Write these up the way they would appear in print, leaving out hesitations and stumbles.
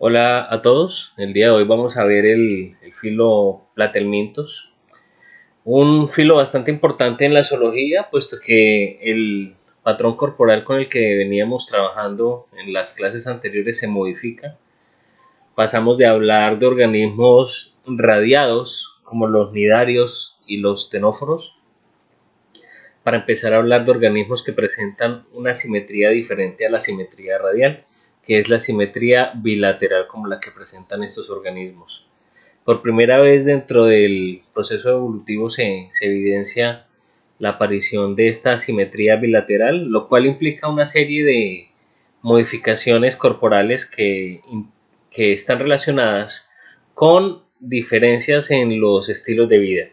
Hola a todos, el día de hoy vamos a ver el filo Platelmintos, un filo bastante importante en la zoología, puesto que el patrón corporal con el que veníamos trabajando en las clases anteriores se modifica. Pasamos de hablar de organismos radiados, como los nidarios y los ctenóforos, para empezar a hablar de organismos que presentan una simetría diferente a la simetría radial, que es la simetría bilateral como la que presentan estos organismos. Por primera vez dentro del proceso evolutivo se evidencia la aparición de esta asimetría bilateral, lo cual implica una serie de modificaciones corporales que están relacionadas con diferencias en los estilos de vida.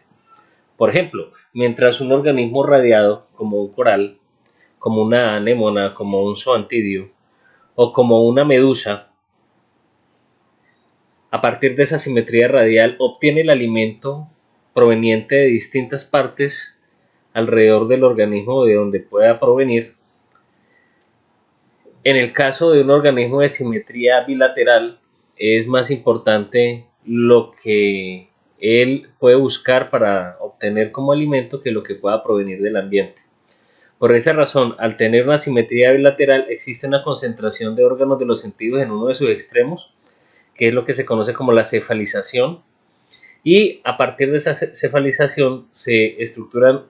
Por ejemplo, mientras un organismo radiado, como un coral, como una anémona, como un zoantidio o como una medusa, a partir de esa simetría radial obtiene el alimento proveniente de distintas partes alrededor del organismo de donde pueda provenir. En el caso de un organismo de simetría bilateral, es más importante lo que él puede buscar para obtener como alimento que lo que pueda provenir del ambiente. Por esa razón, al tener una simetría bilateral, existe una concentración de órganos de los sentidos en uno de sus extremos, que es lo que se conoce como la cefalización, y a partir de esa cefalización se estructuran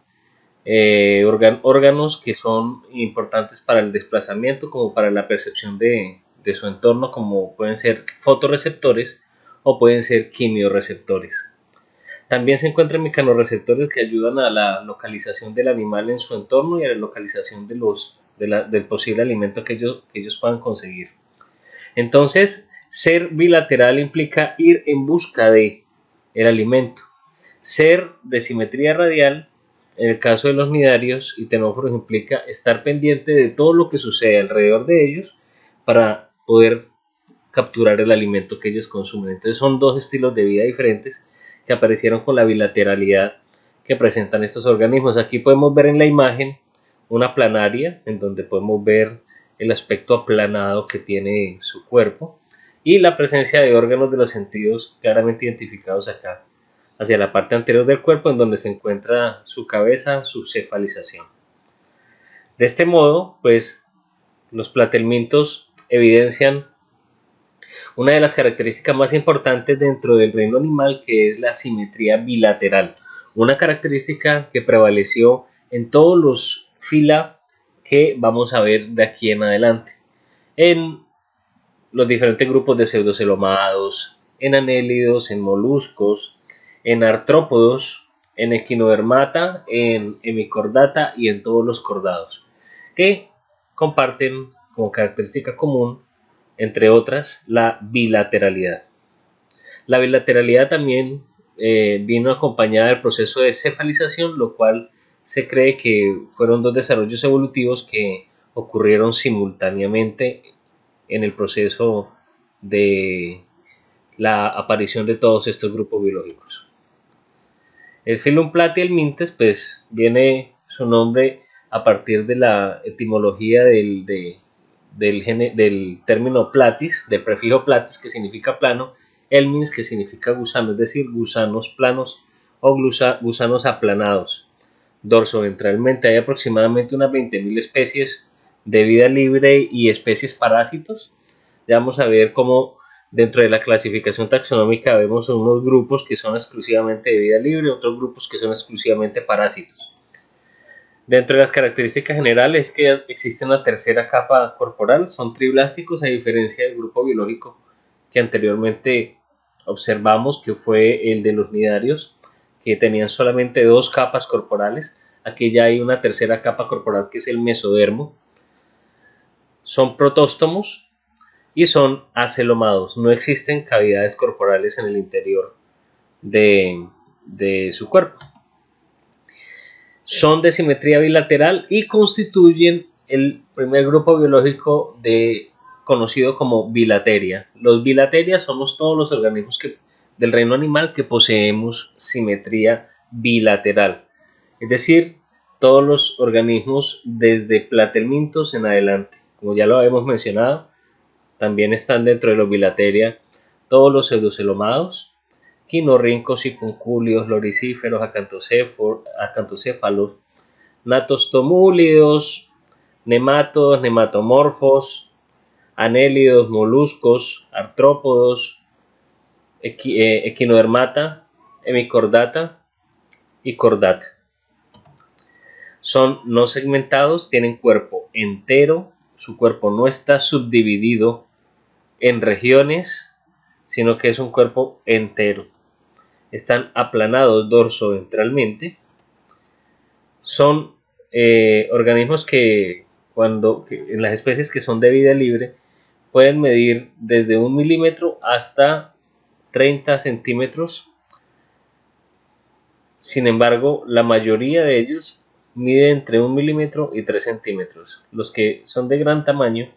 órganos que son importantes para el desplazamiento como para la percepción de su entorno, como pueden ser fotorreceptores o pueden ser quimioreceptores. También se encuentran mecanorreceptores que ayudan a la localización del animal en su entorno y a la localización del posible alimento que ellos puedan conseguir. Entonces, ser bilateral implica ir en busca de el alimento. Ser de simetría radial, en el caso de los nidarios y ctenóforos, implica estar pendiente de todo lo que sucede alrededor de ellos para poder capturar el alimento que ellos consumen. Entonces son dos estilos de vida diferentes que aparecieron con la bilateralidad que presentan estos organismos. Aquí podemos ver en la imagen una planaria en donde podemos ver el aspecto aplanado que tiene su cuerpo y la presencia de órganos de los sentidos claramente identificados acá hacia la parte anterior del cuerpo, en donde se encuentra su cabeza, su cefalización. De este modo, pues los platelmintos evidencian una de las características más importantes dentro del reino animal, que es la simetría bilateral, una característica que prevaleció en todos los fila que vamos a ver de aquí en adelante, en los diferentes grupos de pseudocelomados, en anélidos, en moluscos, en artrópodos, en equinodermata, en hemicordata y en todos los cordados, que comparten como característica común, entre otras, la bilateralidad. La bilateralidad también vino acompañada del proceso de cefalización, lo cual se cree que fueron dos desarrollos evolutivos que ocurrieron simultáneamente en el proceso de la aparición de todos estos grupos biológicos. El Phylum Platyhelminthes, pues viene su nombre a partir de la etimología del término platis, del prefijo platis, que significa plano, helminths, que significa gusano, es decir, gusanos planos o gusanos aplanados. Dorsoventralmente hay aproximadamente unas 20.000 especies de vida libre y especies parásitos. Ya vamos a ver cómo dentro de la clasificación taxonómica vemos unos grupos que son exclusivamente de vida libre, otros grupos que son exclusivamente parásitos. Dentro de las características generales es que existe una tercera capa corporal, son triblásticos a diferencia del grupo biológico que anteriormente observamos, que fue el de los nidarios, que tenían solamente dos capas corporales. Aquí ya hay una tercera capa corporal que es el mesodermo. Son protóstomos y son acelomados, no existen cavidades corporales en el interior de su cuerpo. Son de simetría bilateral y constituyen el primer grupo biológico conocido como bilateria. Los bilateria somos todos los organismos del reino animal que poseemos simetría bilateral, es decir, todos los organismos desde platelmintos en adelante. Como ya lo habíamos mencionado, También están dentro de los bilateria todos los pseudocelomados, quinorrincos, circunculios, loricíferos, acantocéfalos, natostomulidos, nematodos, nematomorfos, anélidos, moluscos, artrópodos, equinodermata, hemicordata y cordata. Son no segmentados, tienen cuerpo entero, su cuerpo no está subdividido en regiones, sino que es un cuerpo entero. Están aplanados dorsoventralmente. Son organismos que en las especies que son de vida libre pueden medir desde 1 milímetro hasta 30 centímetros. Sin embargo, la mayoría de ellos mide entre 1 milímetro y 3 centímetros. Los que son de gran tamaño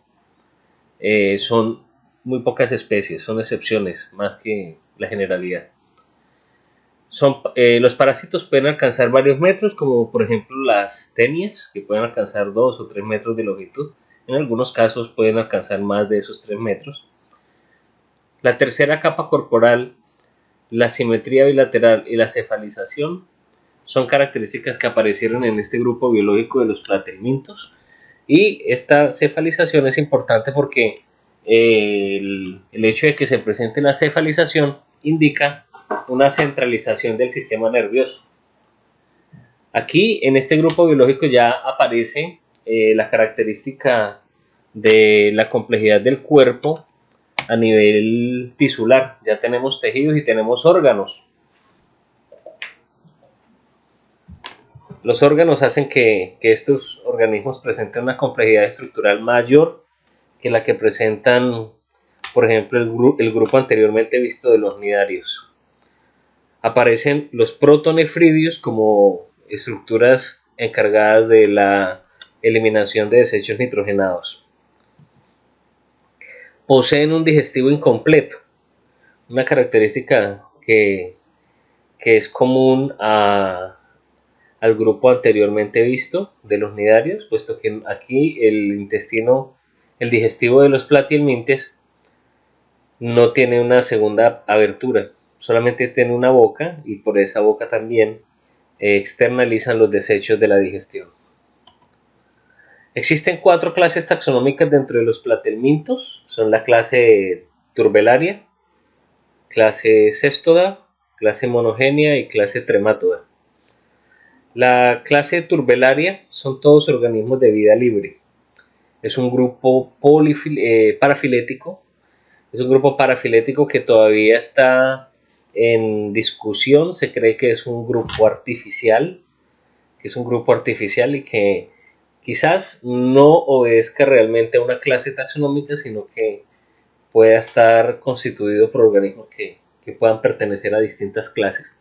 son muy pocas especies, son excepciones más que la generalidad. Los parásitos pueden alcanzar varios metros, como por ejemplo las tenias, que pueden alcanzar 2 o 3 metros de longitud. En algunos casos pueden alcanzar más de esos 3 metros. La tercera capa corporal, la simetría bilateral y la cefalización son características que aparecieron en este grupo biológico de los platelmintos. Y esta cefalización es importante porque el hecho de que se presente la cefalización indica una centralización del sistema nervioso. Aquí en este grupo biológico ya aparece la característica de la complejidad del cuerpo a nivel tisular. Ya tenemos tejidos y tenemos órganos. Los órganos hacen que estos organismos presenten una complejidad estructural mayor que la que presentan, por ejemplo, el grupo anteriormente visto de los cnidarios. Aparecen los protonefridios como estructuras encargadas de la eliminación de desechos nitrogenados. Poseen un digestivo incompleto, una característica que es común al grupo anteriormente visto de los cnidarios, puesto que aquí el digestivo de los platihelmintes no tiene una segunda abertura, solamente tiene una boca y por esa boca también externalizan los desechos de la digestión. Existen 4 clases taxonómicas dentro de los platelmintos, son la clase Turbelaria, clase Cestoda, clase Monogenia y clase Trematoda. La clase Turbelaria son todos organismos de vida libre. Es un grupo parafilético. Es un grupo parafilético que todavía está en discusión. Se cree que es un grupo artificial. Y que quizás no obedezca realmente a una clase taxonómica, sino que pueda estar constituido por organismos que puedan pertenecer a distintas clases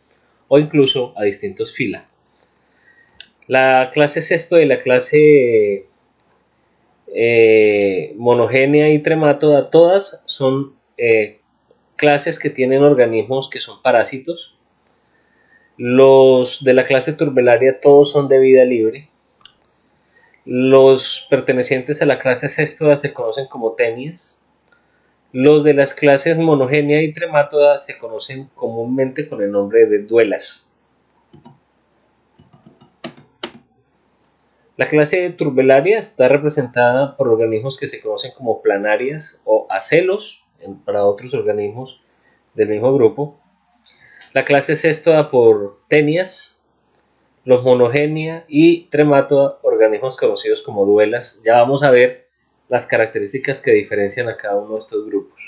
o incluso a distintos fila. La clase Cestoda y la clase Monogenia y Trematoda, todas son clases que tienen organismos que son parásitos. Los de la clase Turbelaria todos son de vida libre. Los pertenecientes a la clase Cestoda se conocen como tenias. Los de las clases Monogenia y Trematoda se conocen comúnmente con el nombre de duelas. La clase Turbelaria está representada por organismos que se conocen como planarias o acelos para otros organismos del mismo grupo. La clase Cestoda por tenias, los Monogenia y Trematoda, organismos conocidos como duelas. Ya vamos a ver las características que diferencian a cada uno de estos grupos.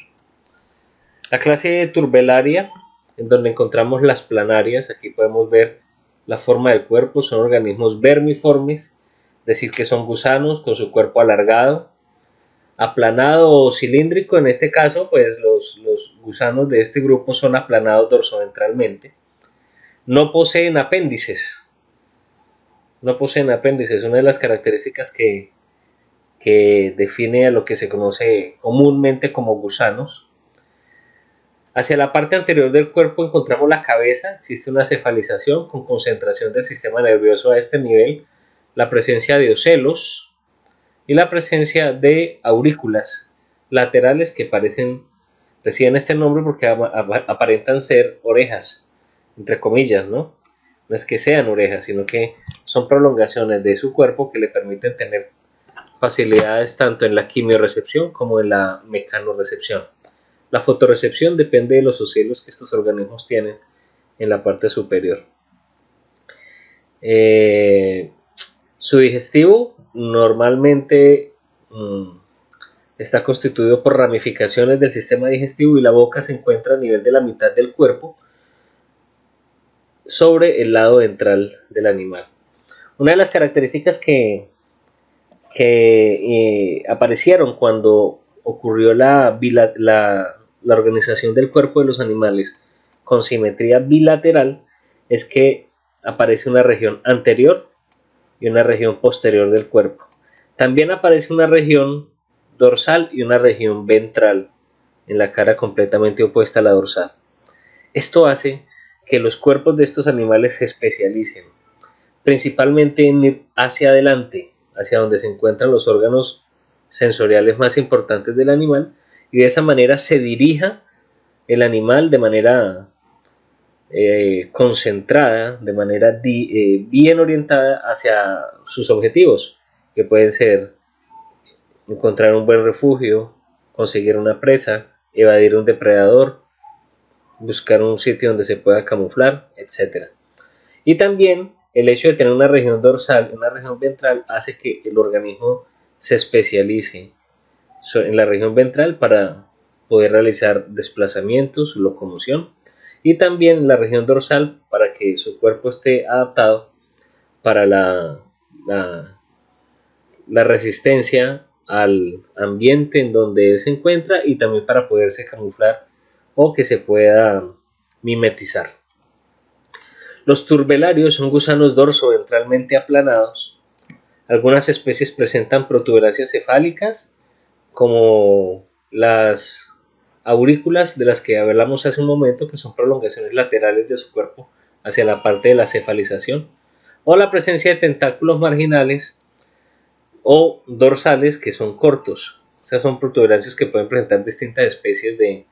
La clase Turbelaria, en donde encontramos las planarias, aquí podemos ver la forma del cuerpo, son organismos vermiformes, es decir, que son gusanos con su cuerpo alargado, aplanado o cilíndrico. En este caso, pues los gusanos de este grupo son aplanados dorsoventralmente. No poseen apéndices. Una de las características que define a lo que se conoce comúnmente como gusanos. Hacia la parte anterior del cuerpo encontramos la cabeza. Existe una cefalización con concentración del sistema nervioso a este nivel, la presencia de ocelos y la presencia de aurículas. laterales que reciben este nombre porque aparentan ser orejas, entre comillas, ¿no? No es que sean orejas, sino que son prolongaciones de su cuerpo que le permiten tener facilidades tanto en la quimiorrecepción como en la mecanorrecepción. La fotorrecepción depende de los ocelos que estos organismos tienen en la parte superior. Su digestivo normalmente está constituido por ramificaciones del sistema digestivo y la boca se encuentra a nivel de la mitad del cuerpo sobre el lado ventral del animal. Una de las características que aparecieron cuando ocurrió la organización del cuerpo de los animales con simetría bilateral es que aparece una región anterior y una región posterior del cuerpo. También aparece una región dorsal y una región ventral en la cara completamente opuesta a la dorsal. Esto hace que los cuerpos de estos animales se especialicen, principalmente en ir hacia adelante, hacia donde se encuentran los órganos sensoriales más importantes del animal, y de esa manera se dirija el animal de manera concentrada, de manera bien orientada hacia sus objetivos, que pueden ser encontrar un buen refugio, conseguir una presa, evadir un depredador, buscar un sitio donde se pueda camuflar, etc. Y también el hecho de tener una región dorsal, una región ventral, hace que el organismo se especialice en la región ventral para poder realizar desplazamientos, locomoción, y también en la región dorsal para que su cuerpo esté adaptado para la resistencia al ambiente en donde se encuentra y también para poderse camuflar o que se pueda mimetizar. Los turbelarios son gusanos dorso-ventralmente aplanados. Algunas especies presentan protuberancias cefálicas, como las aurículas de las que hablamos hace un momento, que son prolongaciones laterales de su cuerpo hacia la parte de la cefalización, o la presencia de tentáculos marginales o dorsales que son cortos. Esas son protuberancias que pueden presentar distintas especies de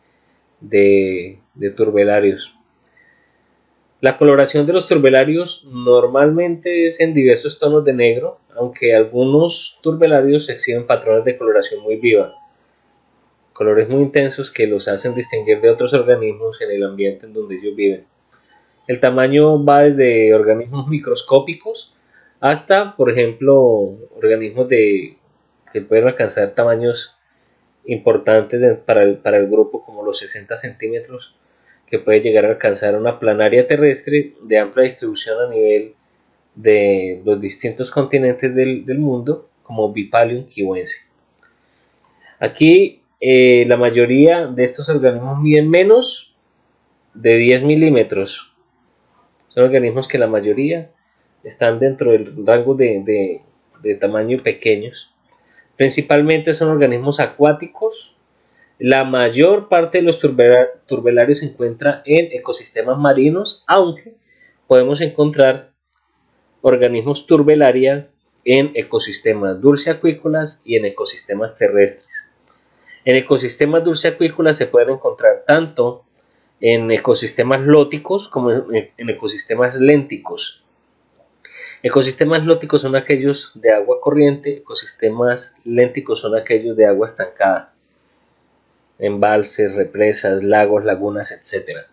turbelarios. La coloración de los turbelarios normalmente es en diversos tonos de negro, aunque algunos turbelarios exhiben patrones de coloración muy viva, colores muy intensos que los hacen distinguir de otros organismos en el ambiente en donde ellos viven. El tamaño va desde organismos microscópicos hasta, por ejemplo, organismos que pueden alcanzar tamaños importantes para el grupo, como los 60 centímetros, que puede llegar a alcanzar una planaria terrestre de amplia distribución a nivel de los distintos continentes del mundo, como Vipalium kiwense. Aquí la mayoría de estos organismos miden menos de 10 milímetros. Son organismos que la mayoría están dentro del rango de tamaño pequeños. Principalmente son organismos acuáticos. La mayor parte de los turbelarios se encuentra en ecosistemas marinos, aunque podemos encontrar organismos turbelaria en ecosistemas dulceacuícolas y en ecosistemas terrestres. En ecosistemas dulceacuícolas se pueden encontrar tanto en ecosistemas lóticos como en ecosistemas lénticos. Ecosistemas lóticos son aquellos de agua corriente, ecosistemas lénticos son aquellos de agua estancada, embalses, represas, lagos, lagunas, etc.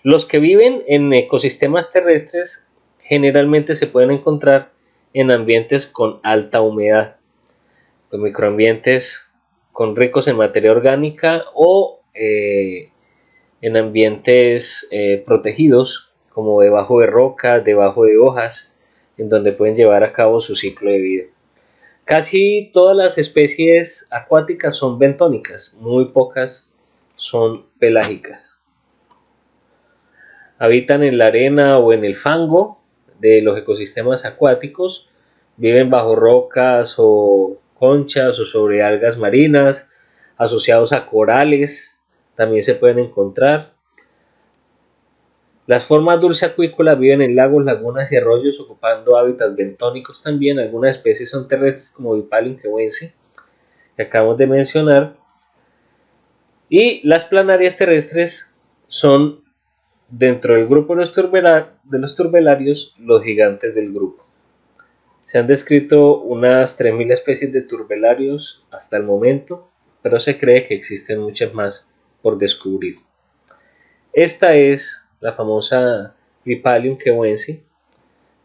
Los que viven en ecosistemas terrestres generalmente se pueden encontrar en ambientes con alta humedad, en microambientes ricos en materia orgánica o en ambientes protegidos, como debajo de rocas, debajo de hojas, en donde pueden llevar a cabo su ciclo de vida. Casi todas las especies acuáticas son bentónicas, muy pocas son pelágicas. Habitan en la arena o en el fango de los ecosistemas acuáticos, viven bajo rocas o conchas o sobre algas marinas, asociados a corales, también se pueden encontrar. Las formas dulceacuícolas viven en lagos, lagunas y arroyos, ocupando hábitats bentónicos también. Algunas especies son terrestres, como Vipalium kiwense, que acabamos de mencionar, Y las planarias terrestres son, dentro del grupo de los turbelarios, los gigantes del grupo. Se han descrito unas 3.000 especies de turbelarios hasta el momento, pero se cree que existen muchas más por descubrir. Esta es la famosa Vipalium kewensi,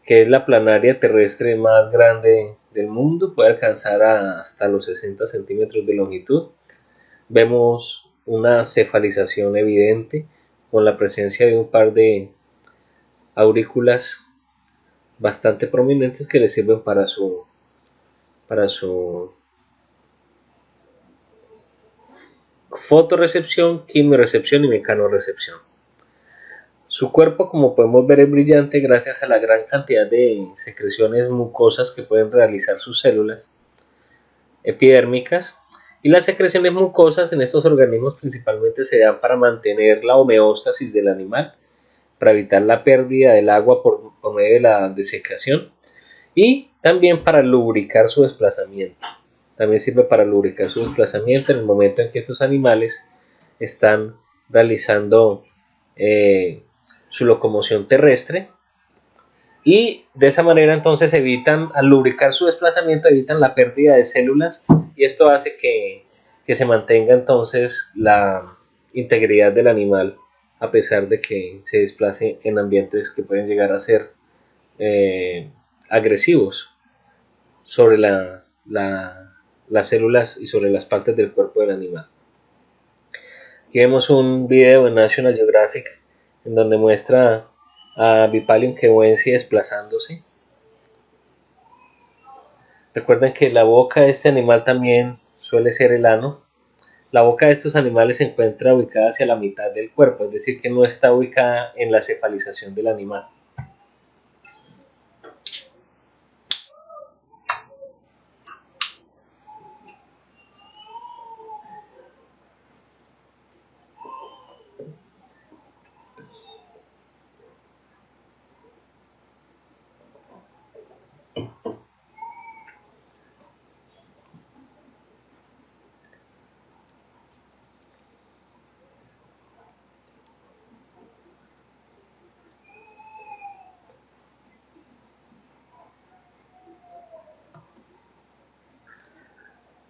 que es la planaria terrestre más grande del mundo, puede alcanzar hasta los 60 centímetros de longitud. Vemos una cefalización evidente con la presencia de un par de aurículas bastante prominentes que le sirven para su fotorrecepción, quimiorecepción y mecanorecepción. Su cuerpo, como podemos ver, es brillante gracias a la gran cantidad de secreciones mucosas que pueden realizar sus células epidérmicas, y las secreciones mucosas en estos organismos principalmente se dan para mantener la homeostasis del animal, para evitar la pérdida del agua por medio de la desecación, y también para lubricar su desplazamiento. También sirve para lubricar su desplazamiento en el momento en que estos animales están realizando su locomoción terrestre, y de esa manera entonces evitan, al lubricar su desplazamiento, evitan la pérdida de células, y esto hace que se mantenga entonces la integridad del animal a pesar de que se desplace en ambientes que pueden llegar a ser agresivos sobre las células y sobre las partes del cuerpo del animal. Aquí vemos un video en National Geographic en donde muestra a Vipalium kewensi desplazándose. Recuerden que la boca de este animal también suele ser el ano. La boca de estos animales se encuentra ubicada hacia la mitad del cuerpo, es decir, que no está ubicada en la cefalización del animal.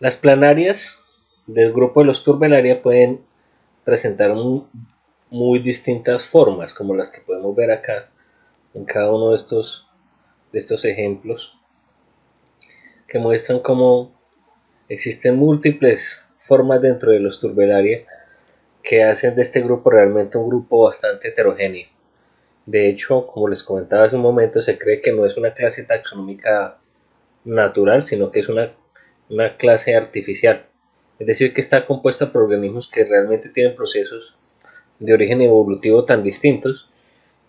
Las planarias del grupo de los turbelaria pueden presentar muy distintas formas, como las que podemos ver acá en cada uno de estos ejemplos, que muestran cómo existen múltiples formas dentro de los turbelaria que hacen de este grupo realmente un grupo bastante heterogéneo. De hecho, como les comentaba hace un momento, se cree que no es una clase taxonómica natural, sino que es una clase artificial. Es decir, que está compuesta por organismos que realmente tienen procesos de origen evolutivo tan distintos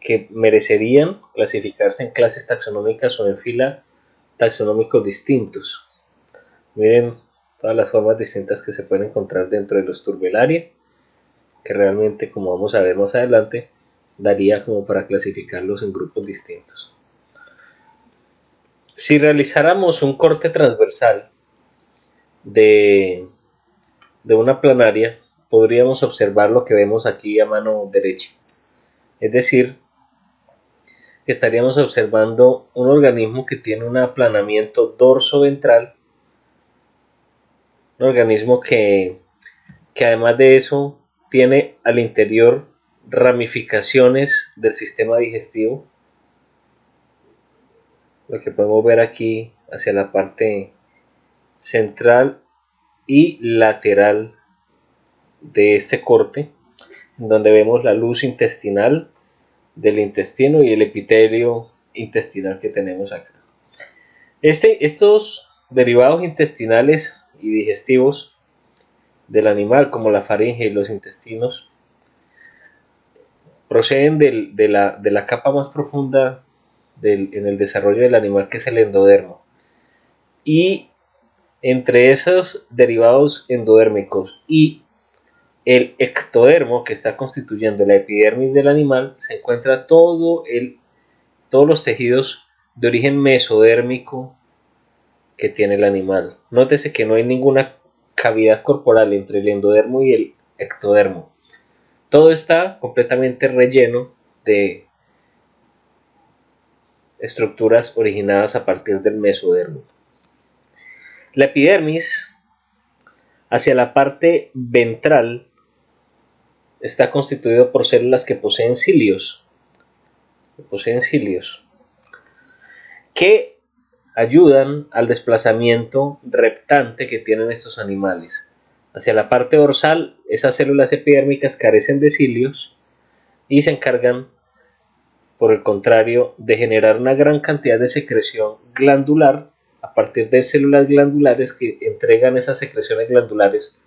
que merecerían clasificarse en clases taxonómicas o en fila taxonómicos distintos. Miren todas las formas distintas que se pueden encontrar dentro de los turbelaria, que realmente, como vamos a ver más adelante, daría como para clasificarlos en grupos distintos. Si realizáramos un corte transversal de una planaria, podríamos observar lo que vemos aquí a mano derecha. Es decir, que estaríamos observando un organismo que tiene un aplanamiento dorso-ventral, un organismo que además de eso tiene al interior ramificaciones del sistema digestivo, lo que podemos ver aquí hacia la parte central y lateral de este corte, donde vemos la luz intestinal del intestino y el epitelio intestinal que tenemos acá. Estos derivados intestinales y digestivos del animal, como la faringe y los intestinos, proceden de la capa más profunda en el desarrollo del animal, que es el endodermo. Y entre esos derivados endodérmicos y el ectodermo, que está constituyendo la epidermis del animal, se encuentra todos los tejidos de origen mesodérmico que tiene el animal. Nótese que no hay ninguna cavidad corporal entre el endodermo y ectodermo. Todo está completamente relleno de estructuras originadas a partir del mesodermo. La epidermis, hacia la parte ventral, está constituido por células que poseen cilios, que ayudan al desplazamiento reptante que tienen estos animales. Hacia la parte dorsal, esas células epidérmicas carecen de cilios y se encargan, por el contrario, de generar una gran cantidad de secreción glandular a partir de células glandulares que entregan esas secreciones glandulares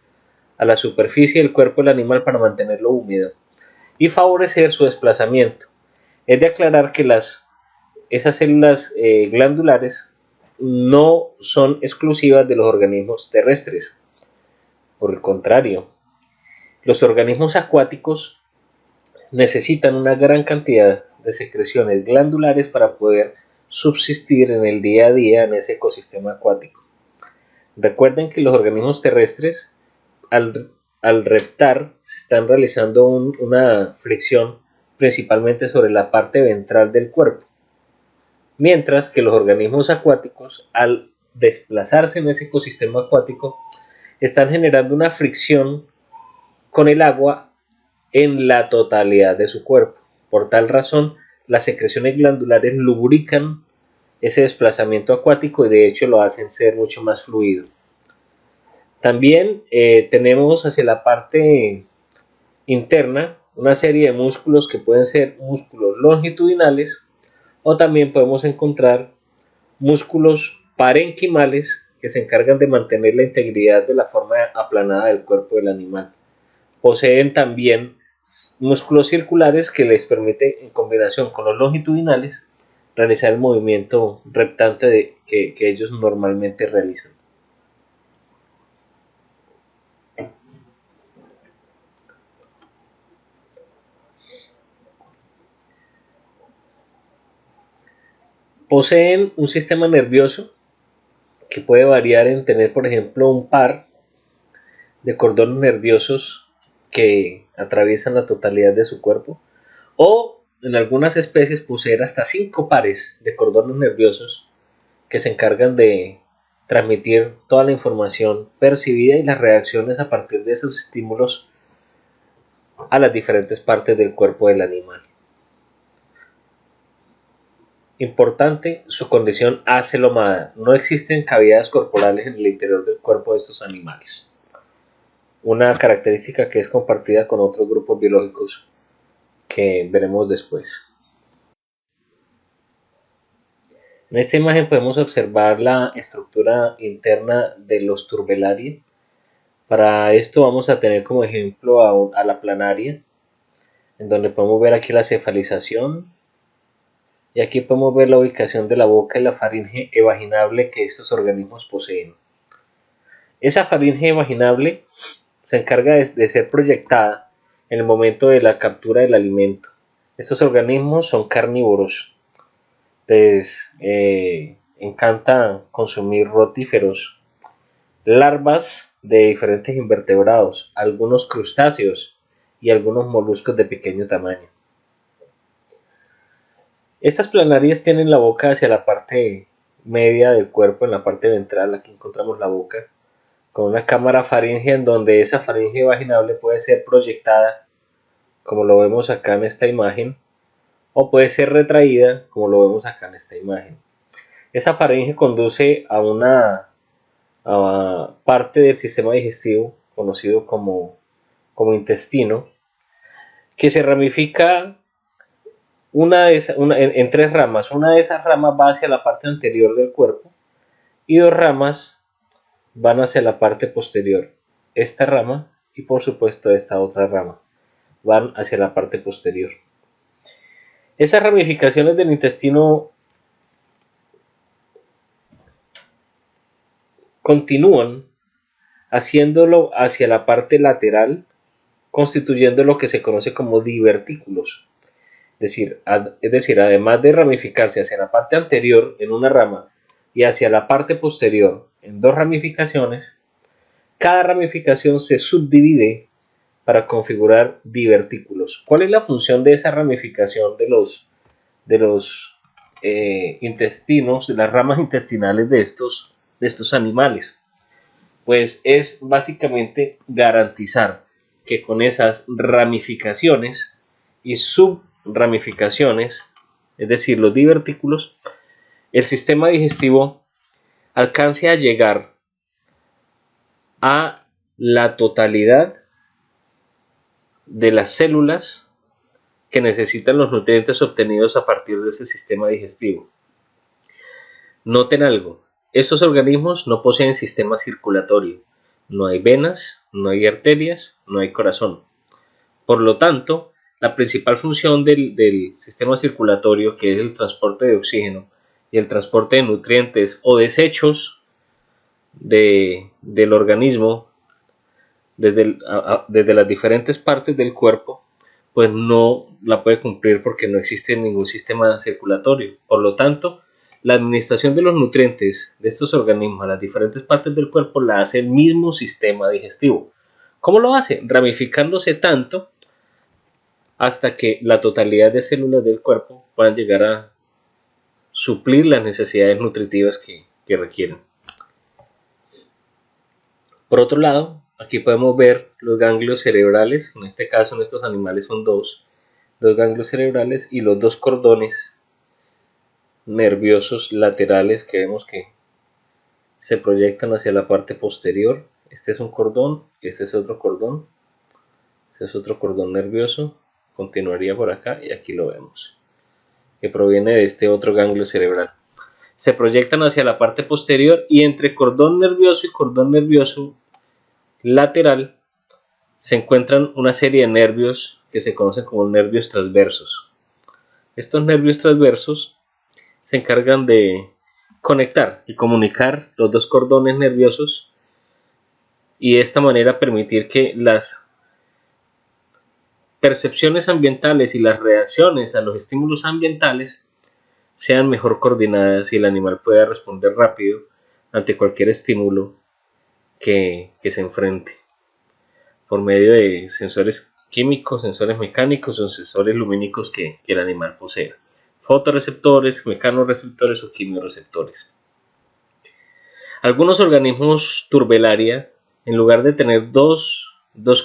a la superficie del cuerpo del animal para mantenerlo húmedo y favorecer su desplazamiento. Es de aclarar que esas células glandulares no son exclusivas de los organismos terrestres. Por el contrario, los organismos acuáticos necesitan una gran cantidad de secreciones glandulares para poder subsistir en el día a día en ese ecosistema acuático. Recuerden que los organismos terrestres, al reptar, se están realizando una fricción principalmente sobre la parte ventral del cuerpo, mientras que los organismos acuáticos, al desplazarse en ese ecosistema acuático, están generando una fricción con el agua en la totalidad de su cuerpo. Por tal razón, las secreciones glandulares lubrican ese desplazamiento acuático y de hecho lo hacen ser mucho más fluido. También tenemos hacia la parte interna una serie de músculos que pueden ser músculos longitudinales o también podemos encontrar músculos parenquimales que se encargan de mantener la integridad de la forma aplanada del cuerpo del animal. Poseen también músculos circulares que les permite, en combinación con los longitudinales, realizar el movimiento reptante que ellos normalmente realizan. Poseen un sistema nervioso que puede variar en tener, por ejemplo, un par de cordones nerviosos que atraviesan la totalidad de su cuerpo, o en algunas especies poseer hasta 5 pares de cordones nerviosos que se encargan de transmitir toda la información percibida y las reacciones a partir de esos estímulos a las diferentes partes del cuerpo del animal. Importante, su condición acelomada. No existen cavidades corporales en el interior del cuerpo de estos animales. Una característica que es compartida con otros grupos biológicos que veremos después. En esta imagen podemos observar la estructura interna de los Turbellariae. Para esto vamos a tener como ejemplo a la planaria, en donde podemos ver aquí la cefalización, y aquí podemos ver la ubicación de la boca y la faringe evaginable que estos organismos poseen. Esa faringe evaginable se encarga de ser proyectada en el momento de la captura del alimento. Estos organismos son carnívoros, les encanta consumir rotíferos, larvas de diferentes invertebrados, algunos crustáceos y algunos moluscos de pequeño tamaño. Estas planarias tienen la boca hacia la parte media del cuerpo, en la parte ventral. Aquí encontramos la boca con una cámara faríngea en donde esa faringe vaginable puede ser proyectada, como lo vemos acá en esta imagen, o puede ser retraída, como lo vemos acá en esta imagen. Esa faringe conduce a parte del sistema digestivo conocido como intestino, que se ramifica en 3 ramas. Una de esas ramas va hacia la parte anterior del cuerpo y 2 ramas van hacia la parte posterior. Esta rama y por supuesto esta otra rama van hacia la parte posterior. Esas ramificaciones del intestino continúan haciéndolo hacia la parte lateral, constituyendo lo que se conoce como divertículos. Es decir, además de ramificarse hacia la parte anterior en una rama y hacia la parte posterior en 2 ramificaciones, cada ramificación se subdivide para configurar divertículos. ¿Cuál es la función de esa ramificación de los intestinos, de las ramas intestinales de estos animales? Pues es básicamente garantizar que con esas ramificaciones y subramificaciones, es decir, los divertículos, el sistema digestivo alcance a llegar a la totalidad de las células que necesitan los nutrientes obtenidos a partir de ese sistema digestivo. Noten algo, estos organismos no poseen sistema circulatorio, no hay venas, no hay arterias, no hay corazón. Por lo tanto, la principal función del sistema circulatorio, que es el transporte de oxígeno y el transporte de nutrientes o desechos del organismo desde las diferentes partes del cuerpo, pues no la puede cumplir porque no existe ningún sistema circulatorio. Por lo tanto, la administración de los nutrientes de estos organismos a las diferentes partes del cuerpo la hace el mismo sistema digestivo. ¿Cómo lo hace? Ramificándose tanto hasta que la totalidad de células del cuerpo puedan llegar a suplir las necesidades nutritivas que requieren. Por otro lado, aquí podemos ver los ganglios cerebrales, en este caso en estos animales son dos ganglios cerebrales y los dos cordones nerviosos laterales que vemos que se proyectan hacia la parte posterior. Este es un cordón, este es otro cordón, este es otro cordón nervioso, continuaría por acá y aquí lo vemos, que proviene de este otro ganglio cerebral. Se proyectan hacia la parte posterior y entre cordón nervioso y cordón nervioso lateral se encuentran una serie de nervios que se conocen como nervios transversos. Estos nervios transversos se encargan de conectar y comunicar los dos cordones nerviosos y de esta manera permitir que las percepciones ambientales y las reacciones a los estímulos ambientales sean mejor coordinadas y el animal pueda responder rápido ante cualquier estímulo que se enfrente por medio de sensores químicos, sensores mecánicos o sensores lumínicos que el animal posea. Fotorreceptores, mecanorreceptores o quimioreceptores. Algunos organismos turbelaria, en lugar de tener dos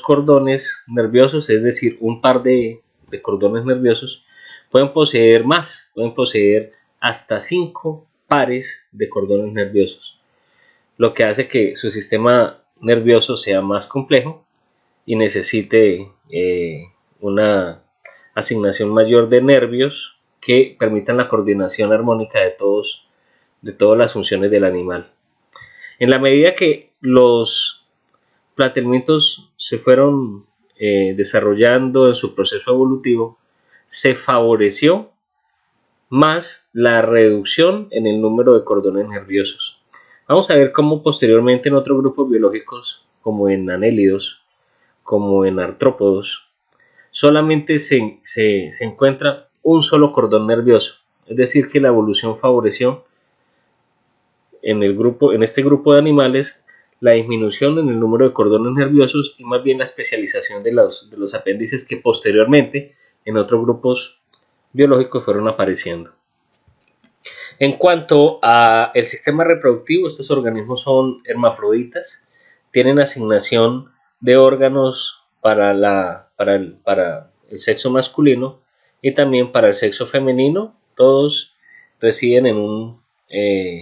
cordones nerviosos, es decir, un par de cordones nerviosos, pueden poseer más, pueden poseer hasta 5 pares de cordones nerviosos, lo que hace que su sistema nervioso sea más complejo y necesite una asignación mayor de nervios que permitan la coordinación armónica de todas las funciones del animal. En la medida que los planteamientos se fueron desarrollando en su proceso evolutivo, se favoreció más la reducción en el número de cordones nerviosos. Vamos a ver cómo posteriormente en otros grupos biológicos, como en anélidos, como en artrópodos, solamente se encuentra un solo cordón nervioso. Es decir, que la evolución favoreció en este grupo de animales la disminución en el número de cordones nerviosos y más bien la especialización de los apéndices que posteriormente en otros grupos biológicos fueron apareciendo. En cuanto al sistema reproductivo, estos organismos son hermafroditas, tienen asignación de órganos para el sexo masculino y también para el sexo femenino. Todos residen en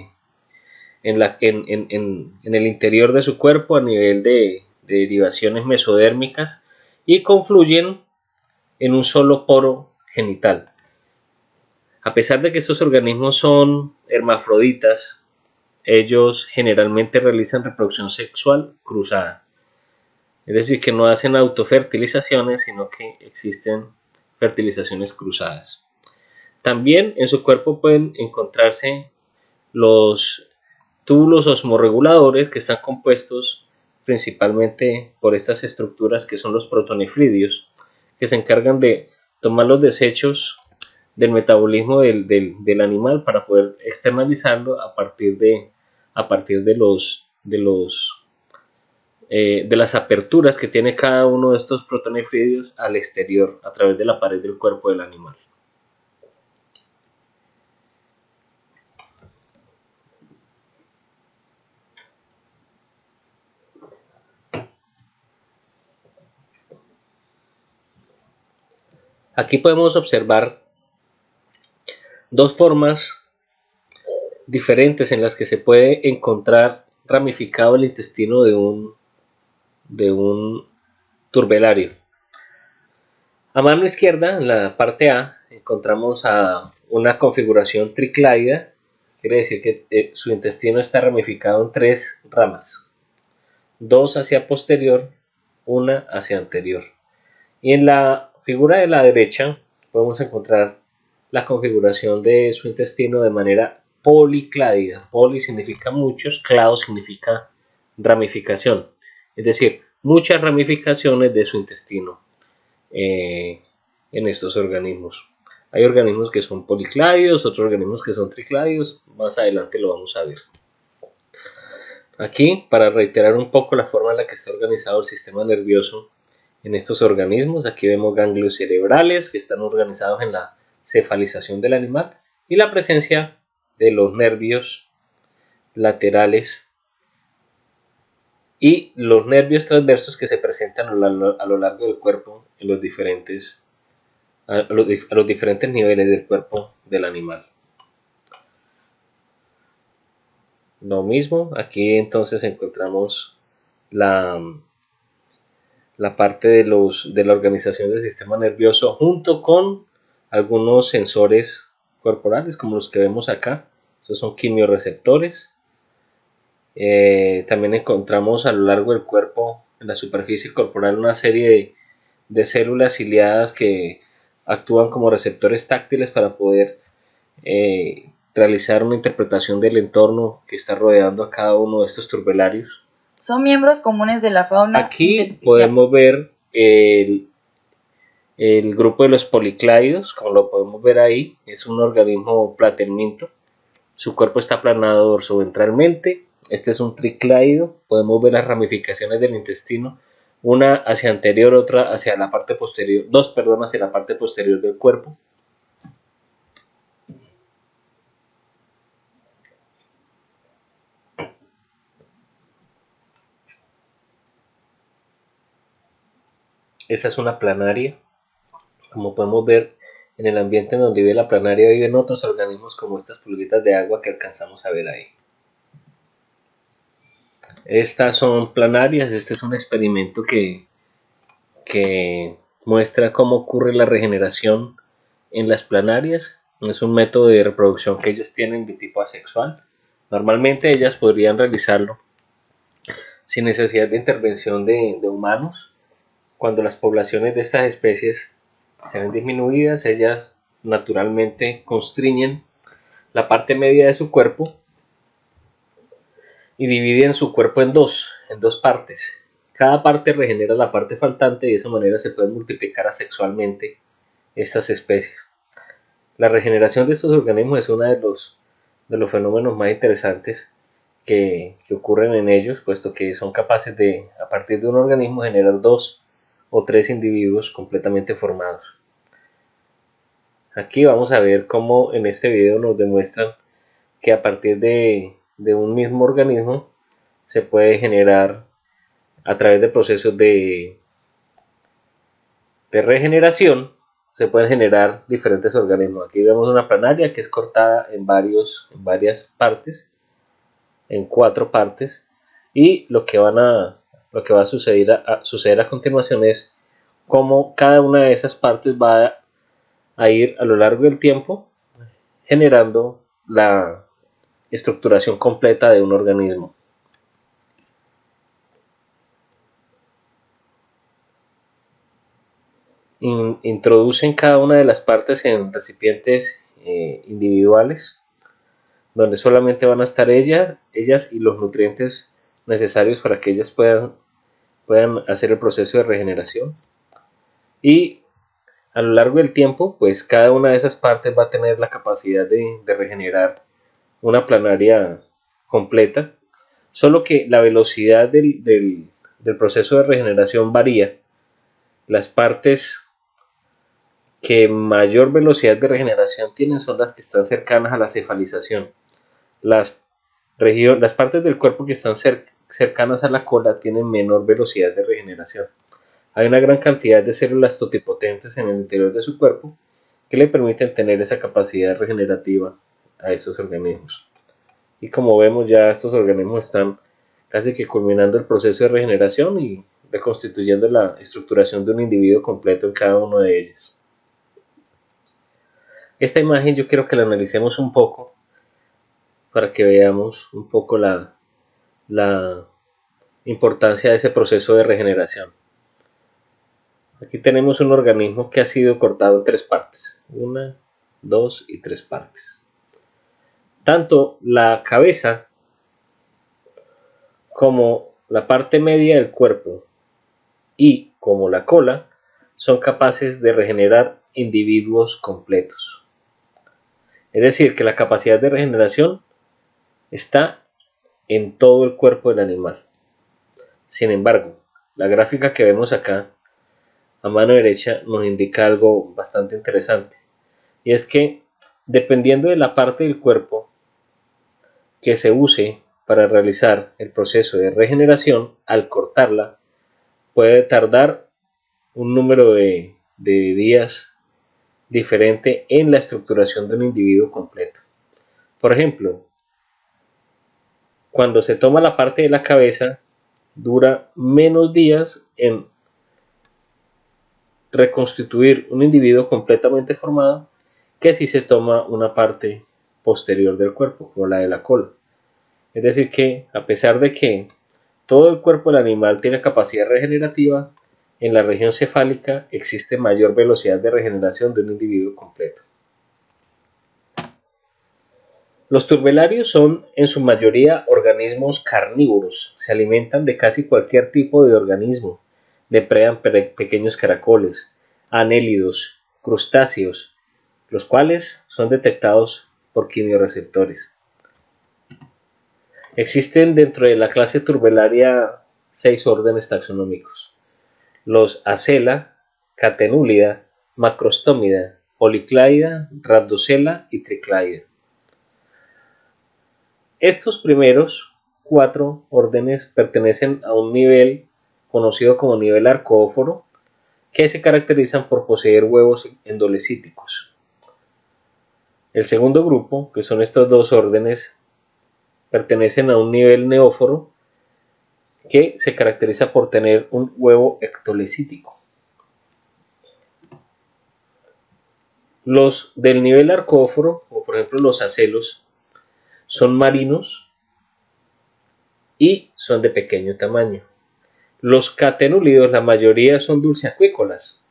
el interior de su cuerpo a nivel de derivaciones mesodérmicas y confluyen en un solo poro genital. A pesar de que estos organismos son hermafroditas, ellos generalmente realizan reproducción sexual cruzada. Es decir, que no hacen autofertilizaciones, sino que existen fertilizaciones cruzadas. También en su cuerpo pueden encontrarse los túbulos osmorreguladores, que están compuestos principalmente por estas estructuras que son los protonefridios, que se encargan de tomar los desechos del metabolismo del animal para poder externalizarlo a partir de los de las aperturas que tiene cada uno de estos protonefridios al exterior a través de la pared del cuerpo del animal. Aquí podemos observar dos formas diferentes en las que se puede encontrar ramificado el intestino de un turbelario. A mano izquierda, en la parte A, encontramos a una configuración triclaida, quiere decir que su intestino está ramificado en 3 ramas, 2 hacia posterior, una hacia anterior. Y en la figura de la derecha podemos encontrar la configuración de su intestino de manera policládida. Poli significa muchos, clado significa ramificación, es decir, muchas ramificaciones de su intestino en estos organismos. Hay organismos que son policládidos, otros organismos que son tricládidos, más adelante lo vamos a ver. Aquí, para reiterar un poco la forma en la que está organizado el sistema nervioso en estos organismos, aquí vemos ganglios cerebrales que están organizados en la cefalización del animal y la presencia de los nervios laterales y los nervios transversos que se presentan a lo largo del cuerpo en los diferentes, a los diferentes niveles del cuerpo del animal. Lo mismo, aquí entonces encontramos la parte de la organización del sistema nervioso junto con algunos sensores corporales como los que vemos acá. Estos son quimiorreceptores. También encontramos a lo largo del cuerpo, en la superficie corporal, una serie de células ciliadas que actúan como receptores táctiles para poder realizar una interpretación del entorno que está rodeando a cada uno de estos turbelarios. Son miembros comunes de la fauna. Aquí podemos ver el grupo de los policládidos, como lo podemos ver ahí, es un organismo platelminto. Su cuerpo está aplanado dorsoventralmente. Este es un tricládido. Podemos ver las ramificaciones del intestino, una hacia anterior, otra hacia la parte posterior, dos, perdón, hacia la parte posterior del cuerpo. Esa es una planaria. Como podemos ver, en el ambiente en donde vive la planaria viven otros organismos como estas pulguitas de agua que alcanzamos a ver ahí. Estas son planarias. Este es un experimento que muestra cómo ocurre la regeneración en las planarias. Es un método de reproducción que ellos tienen de tipo asexual. Normalmente ellas podrían realizarlo sin necesidad de intervención de humanos. Cuando las poblaciones de estas especies se ven disminuidas, ellas naturalmente constriñen la parte media de su cuerpo y dividen su cuerpo en dos partes. Cada parte regenera la parte faltante y de esa manera se pueden multiplicar asexualmente estas especies. La regeneración de estos organismos es uno de los fenómenos más interesantes que ocurren en ellos, puesto que son capaces de, a partir de un organismo, generar 2 o 3 individuos completamente formados. Aquí vamos a ver cómo en este video nos demuestran que a partir de un mismo organismo se puede generar a través de procesos de regeneración, se pueden generar diferentes organismos. Aquí vemos una planaria que es cortada en varias partes, en 4 partes, y lo que va a suceder a continuación es cómo cada una de esas partes va a ir a lo largo del tiempo generando la estructuración completa de un organismo. Introducen cada una de las partes en recipientes individuales donde solamente van a estar ellas y los nutrientes necesarios para que ellas puedan hacer el proceso de regeneración. Y a lo largo del tiempo, pues cada una de esas partes va a tener la capacidad de regenerar una planaria completa, solo que la velocidad del del proceso de regeneración varía. Las partes que mayor velocidad de regeneración tienen son las que están cercanas a la cefalización. Las partes del cuerpo que están cercanas a la cola tienen menor velocidad de regeneración. Hay una gran cantidad de células totipotentes en el interior de su cuerpo que le permiten tener esa capacidad regenerativa a estos organismos. Y como vemos, ya estos organismos están casi que culminando el proceso de regeneración y reconstituyendo la estructuración de un individuo completo en cada uno de ellos. Esta imagen yo quiero que la analicemos un poco para que veamos un poco la importancia de ese proceso de regeneración. Aquí tenemos un organismo que ha sido cortado en 3 partes, 1, 2 y 3 partes. Tanto la cabeza como la parte media del cuerpo y como la cola son capaces de regenerar individuos completos. Es decir, que la capacidad de regeneración está en todo el cuerpo del animal. Sin embargo, la gráfica que vemos acá a mano derecha nos indica algo bastante interesante, y es que dependiendo de la parte del cuerpo que se use para realizar el proceso de regeneración, al cortarla puede tardar un número de días diferente en la estructuración de un individuo completo. Por ejemplo, cuando se toma la parte de la cabeza, dura menos días en reconstituir un individuo completamente formado que si se toma una parte posterior del cuerpo, como la de la cola. Es decir que, a pesar de que todo el cuerpo del animal tiene capacidad regenerativa, en la región cefálica existe mayor velocidad de regeneración de un individuo completo. Los turbelarios son en su mayoría organismos carnívoros, se alimentan de casi cualquier tipo de organismo, depredan pequeños caracoles, anélidos, crustáceos, los cuales son detectados por quimiorreceptores. Existen dentro de la clase turbelaria 6 órdenes taxonómicos: los Acela, Catenúlida, Macrostomida, Policlaida, Rhabdocela y Triclaida. Estos primeros 4 órdenes pertenecen a un nivel conocido como nivel arcóforo, que se caracterizan por poseer huevos endolecíticos. El segundo grupo, que son estos 2 órdenes, pertenecen a un nivel neóforo, que se caracteriza por tener un huevo ectolecítico. Los del nivel arcóforo, como por ejemplo los acelos, son marinos y son de pequeño tamaño. Los catenúlidos, la mayoría son dulceacuícolas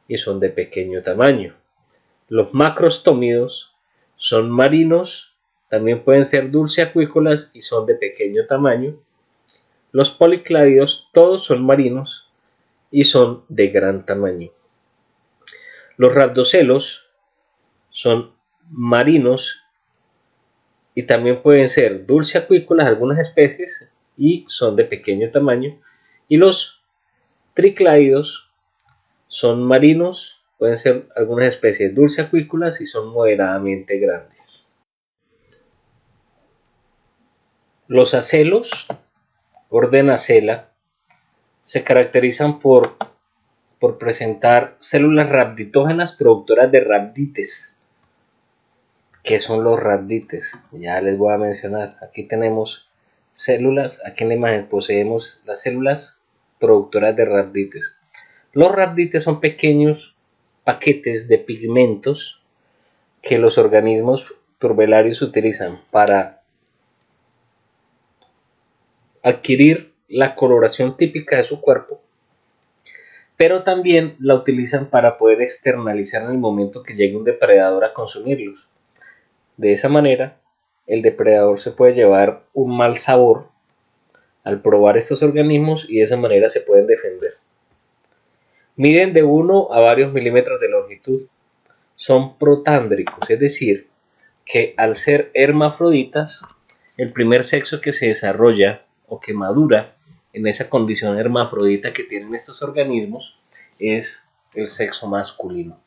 y son de pequeño tamaño. Los macrostómidos son marinos, también pueden ser dulceacuícolas y son de pequeño tamaño. Los policládidos, todos son marinos y son de gran tamaño. Los rhabdocelos son marinos y también pueden ser dulceacuícolas, algunas especies, y son de pequeño tamaño. Y los tricláidos son marinos, pueden ser algunas especies dulceacuícolas y son moderadamente grandes. Los acelos, orden Acela, se caracterizan por presentar células rhabditógenas productoras de rhabdites. ¿Qué son los rhabdites? Ya les voy a mencionar. Aquí tenemos células, aquí en la imagen poseemos las células productoras de rhabdites. Los rhabdites son pequeños paquetes de pigmentos que los organismos turbelarios utilizan para adquirir la coloración típica de su cuerpo, pero también la utilizan para poder externalizar en el momento que llegue un depredador a consumirlos. De esa manera, el depredador se puede llevar un mal sabor al probar estos organismos y de esa manera se pueden defender. Miden de 1 a varios milímetros de longitud. Son protándricos, es decir, que al ser hermafroditas, el primer sexo que se desarrolla o que madura en esa condición hermafrodita que tienen estos organismos, es el sexo masculino.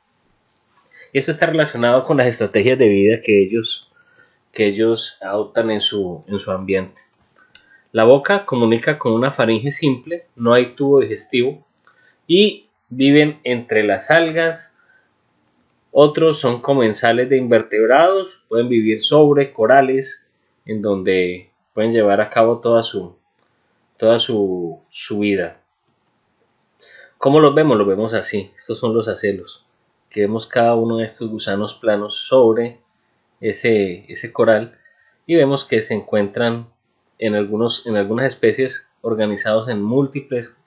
Y eso está relacionado con las estrategias de vida que ellos adoptan en su ambiente. La boca comunica con una faringe simple, no hay tubo digestivo y viven entre las algas. Otros son comensales de invertebrados, pueden vivir sobre corales en donde pueden llevar a cabo toda su vida. ¿Cómo los vemos? Los vemos así. Estos son los acelos, que vemos cada uno de estos gusanos planos sobre ese coral y vemos que se encuentran en algunas especies organizados en múltiples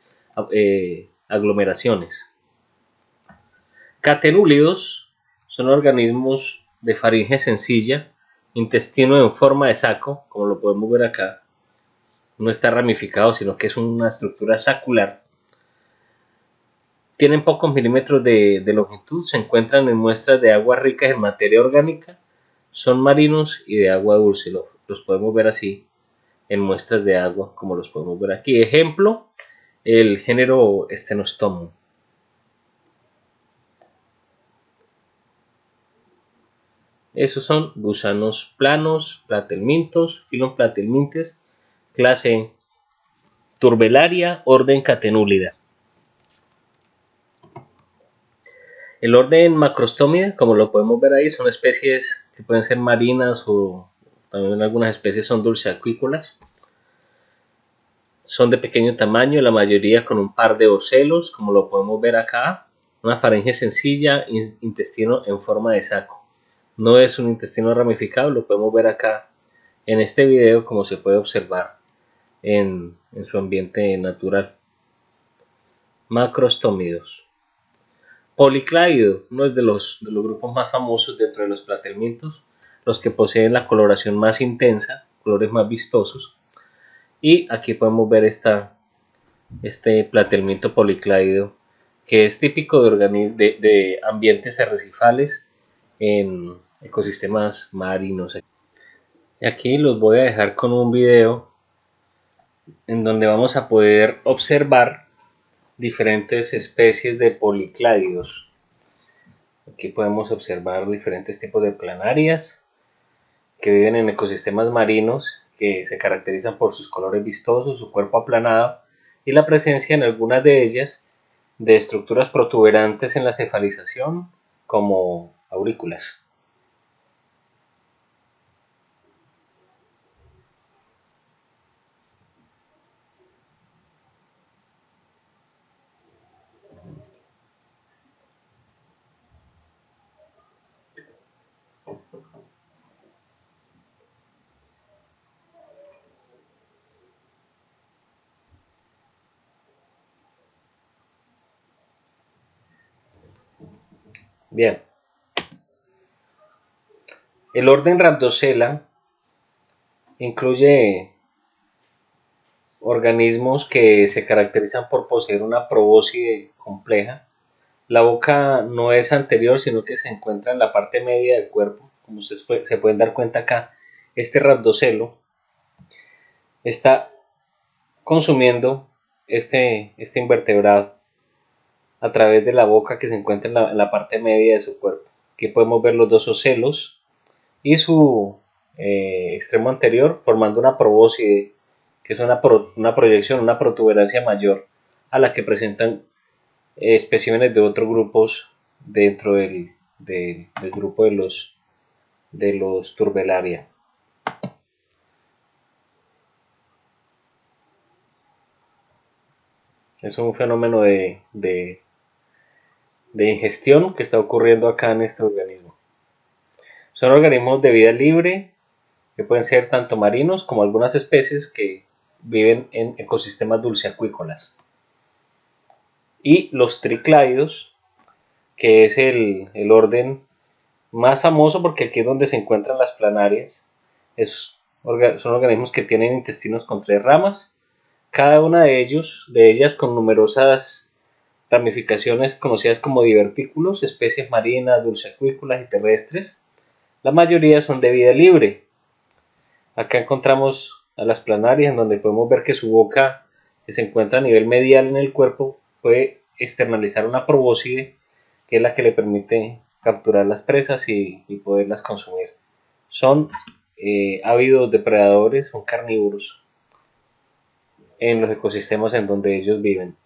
aglomeraciones. Catenúlidos son organismos de faringe sencilla, intestino en forma de saco, como lo podemos ver acá. No está ramificado, sino que es una estructura sacular. Tienen pocos milímetros de longitud, se encuentran en muestras de agua ricas en materia orgánica, son marinos y de agua dulce. Los podemos ver así en muestras de agua, como los podemos ver aquí. Ejemplo, el género Stenostomum. Esos son gusanos planos, platelmintos, filum platelmintes, clase Turbelaria, orden Catenúlida. El orden Macrostomida, como lo podemos ver ahí, son especies que pueden ser marinas o también algunas especies son dulceacuícolas. Son de pequeño tamaño, la mayoría con un par de ocelos, como lo podemos ver acá. Una faringe sencilla, intestino en forma de saco. No es un intestino ramificado, lo podemos ver acá en este video como se puede observar en su ambiente natural. Macrostómidos. Policláido, uno de los grupos más famosos dentro de los platelmintos, los que poseen la coloración más intensa, colores más vistosos. Y aquí podemos ver este platelminto policláido, que es típico de ambientes arrecifales en ecosistemas marinos. Y aquí los voy a dejar con un video en donde vamos a poder observar diferentes especies de policládidos. Aquí podemos observar diferentes tipos de planarias que viven en ecosistemas marinos que se caracterizan por sus colores vistosos, su cuerpo aplanado y la presencia en algunas de ellas de estructuras protuberantes en la cefalización como aurículas. Bien. El orden Rhabdocella incluye organismos que se caracterizan por poseer una probóscide compleja. La boca no es anterior, sino que se encuentra en la parte media del cuerpo. Como ustedes se pueden dar cuenta acá, este rhabdocelo está consumiendo este invertebrado a través de la boca que se encuentra en la parte media de su cuerpo. Aquí podemos ver los dos ocelos y su extremo anterior formando una probóscide, que es una proyección, una protuberancia mayor a la que presentan especímenes de otros grupos dentro del grupo de los Turbelaria. Es un fenómeno de ingestión que está ocurriendo acá en este organismo. Son organismos de vida libre que pueden ser tanto marinos como algunas especies que viven en ecosistemas dulceacuícolas. Y los tricláidos, que es el orden más famoso porque aquí es donde se encuentran las planarias. Son organismos que tienen intestinos con 3 ramas, cada una de ellas con numerosas ramificaciones conocidas como divertículos, especies marinas, dulceacuícolas y terrestres. La mayoría son de vida libre. Acá encontramos a las planarias en donde podemos ver que su boca que se encuentra a nivel medial en el cuerpo, puede externalizar una probóscide, que es la que le permite capturar las presas y poderlas consumir. Son ávidos depredadores, son carnívoros en los ecosistemas en donde ellos viven.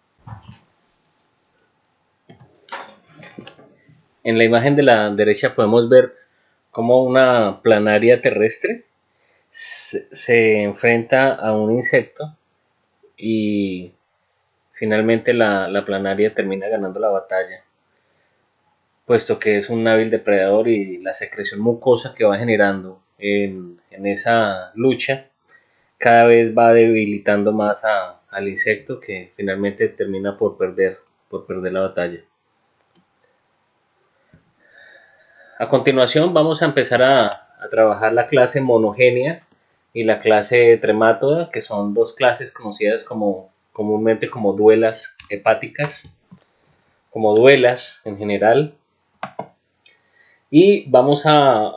En la imagen de la derecha podemos ver cómo una planaria terrestre se enfrenta a un insecto y finalmente la planaria termina ganando la batalla, puesto que es un hábil depredador y la secreción mucosa que va generando en esa lucha cada vez va debilitando más al insecto, que finalmente termina por perder la batalla. A continuación vamos a empezar a trabajar la clase monogenia y la clase tremátoda, que son dos clases conocidas comúnmente como duelas hepáticas, como duelas en general. Y vamos a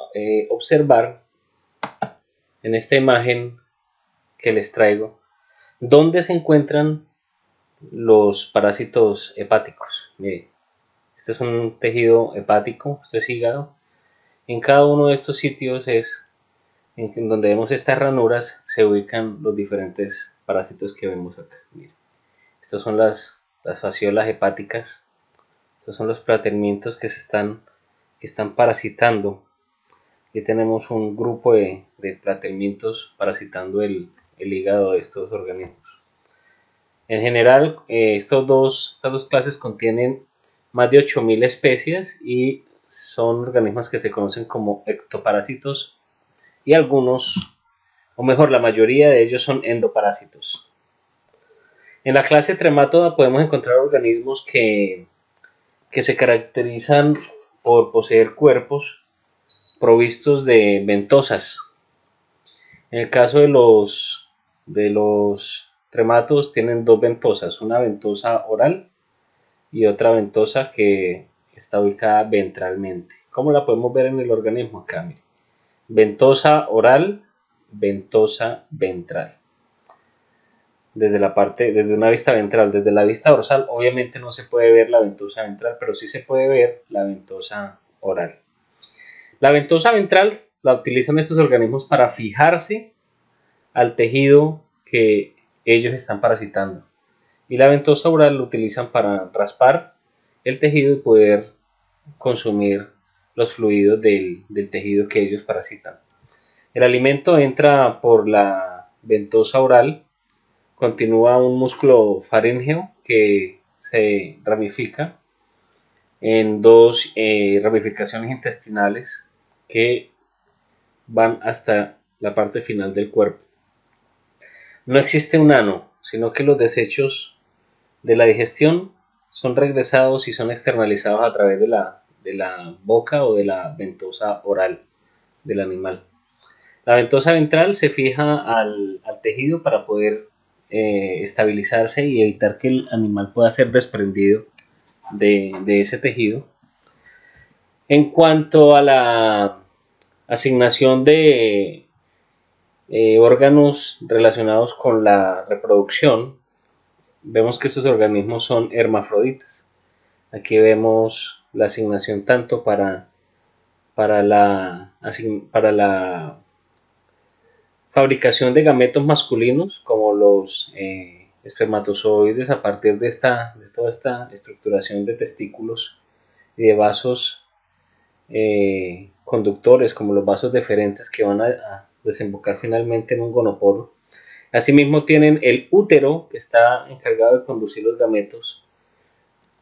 observar en esta imagen que les traigo dónde se encuentran los parásitos hepáticos. Miren, este es un tejido hepático, esto es hígado. En cada uno de estos sitios es en donde vemos estas ranuras, se ubican los diferentes parásitos que vemos acá. Miren, estas son las fasciolas hepáticas, estos son los platelmientos que están parasitando. Aquí tenemos un grupo de platelmientos parasitando el hígado de estos organismos. En general, estas dos clases contienen más de 8.000 especies y son organismos que se conocen como ectoparásitos, y algunos, o mejor, la mayoría de ellos son endoparásitos. En la clase tremátoda podemos encontrar organismos que se caracterizan por poseer cuerpos provistos de ventosas. En el caso de los tremátodos tienen dos ventosas, una ventosa oral y otra ventosa que está ubicada ventralmente. ¿Cómo la podemos ver en el organismo? Acá, mire. Ventosa oral, ventosa ventral. Desde una vista ventral, desde la vista dorsal, obviamente no se puede ver la ventosa ventral, pero sí se puede ver la ventosa oral. La ventosa ventral la utilizan estos organismos para fijarse al tejido que ellos están parasitando. Y la ventosa oral lo utilizan para raspar el tejido y poder consumir los fluidos del tejido que ellos parasitan. El alimento entra por la ventosa oral, continúa un músculo faríngeo que se ramifica en dos ramificaciones intestinales que van hasta la parte final del cuerpo. No existe un ano, sino que los desechos de la digestión son regresados y son externalizados a través de la boca o de la ventosa oral del animal. La ventosa ventral se fija al tejido para poder estabilizarse y evitar que el animal pueda ser desprendido de ese tejido. En cuanto a la asignación de órganos relacionados con la reproducción, vemos que estos organismos son hermafroditas. Aquí vemos la asignación tanto para la fabricación de gametos masculinos como los espermatozoides a partir de toda esta estructuración de testículos y de vasos conductores como los vasos deferentes que van a desembocar finalmente en un gonoporo. Asimismo tienen el útero, que está encargado de conducir los gametos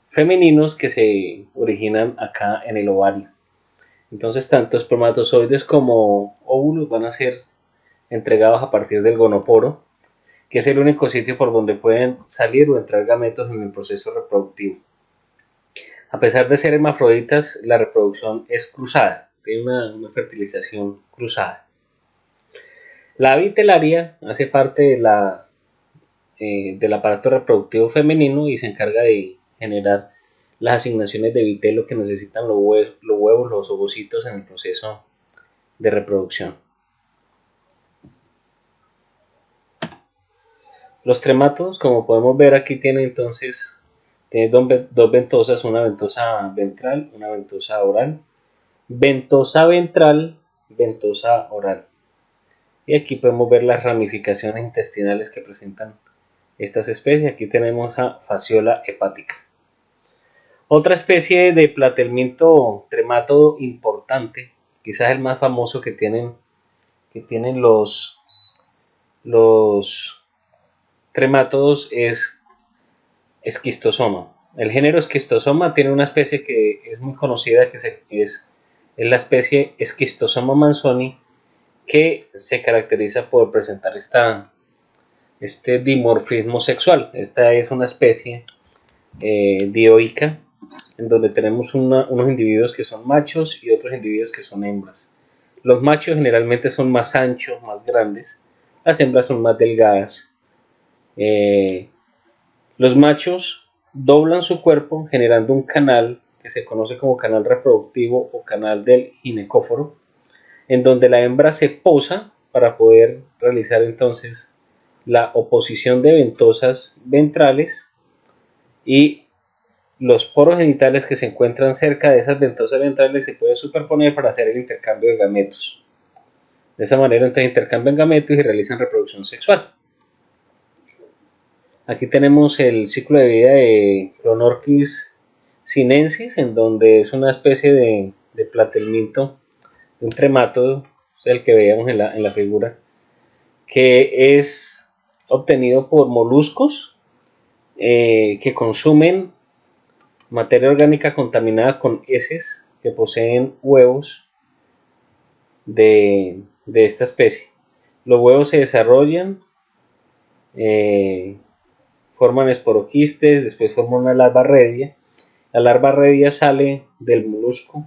femeninos que se originan acá en el ovario. Entonces tanto espermatozoides como óvulos van a ser entregados a partir del gonoporo, que es el único sitio por donde pueden salir o entrar gametos en el proceso reproductivo. A pesar de ser hermafroditas, la reproducción es cruzada, tiene una fertilización cruzada. La vitelaria hace parte del aparato reproductivo femenino y se encarga de generar las asignaciones de vitelo que necesitan los huevos, los ovocitos en el proceso de reproducción. Los tremátodos, como podemos ver aquí, tienen entonces dos ventosas, una ventosa ventral, una ventosa oral, ventosa ventral, ventosa oral. Y aquí podemos ver las ramificaciones intestinales que presentan estas especies. Aquí tenemos a Phaseola hepática. Otra especie de platelminto tremátodo importante, quizás el más famoso que tienen los tremátodos, es Schistosoma. El género Schistosoma tiene una especie que es muy conocida, que es la especie Schistosoma manzoni, que se caracteriza por presentar este dimorfismo sexual. Esta es una especie dioica, en donde tenemos unos individuos que son machos y otros individuos que son hembras. Los machos generalmente son más anchos, más grandes, las hembras son más delgadas. Los machos doblan su cuerpo generando un canal que se conoce como canal reproductivo o canal del ginecóforo, en donde la hembra se posa para poder realizar entonces la oposición de ventosas ventrales, y los poros genitales que se encuentran cerca de esas ventosas ventrales se pueden superponer para hacer el intercambio de gametos. De esa manera entonces intercambian gametos y realizan reproducción sexual. Aquí tenemos el ciclo de vida de Clonorchis sinensis, en donde es una especie de platelminto, de un tremátodo, el que veíamos en la figura, que es obtenido por moluscos que consumen materia orgánica contaminada con heces que poseen huevos de esta especie. Los huevos se desarrollan, forman esporoquistes, después forman una larva redia. La larva redia sale del molusco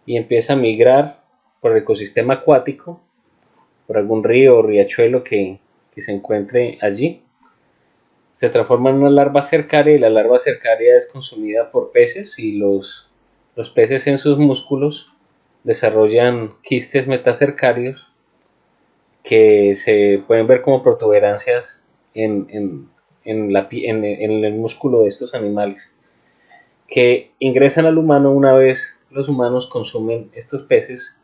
y empieza a migrar por el ecosistema acuático, por algún río o riachuelo que se encuentre allí. Se transforma en una larva cercaria, y la larva cercaria es consumida por peces, y los peces en sus músculos desarrollan quistes metacercarios que se pueden ver como protuberancias en el músculo de estos animales, que ingresan al humano una vez los humanos consumen estos peces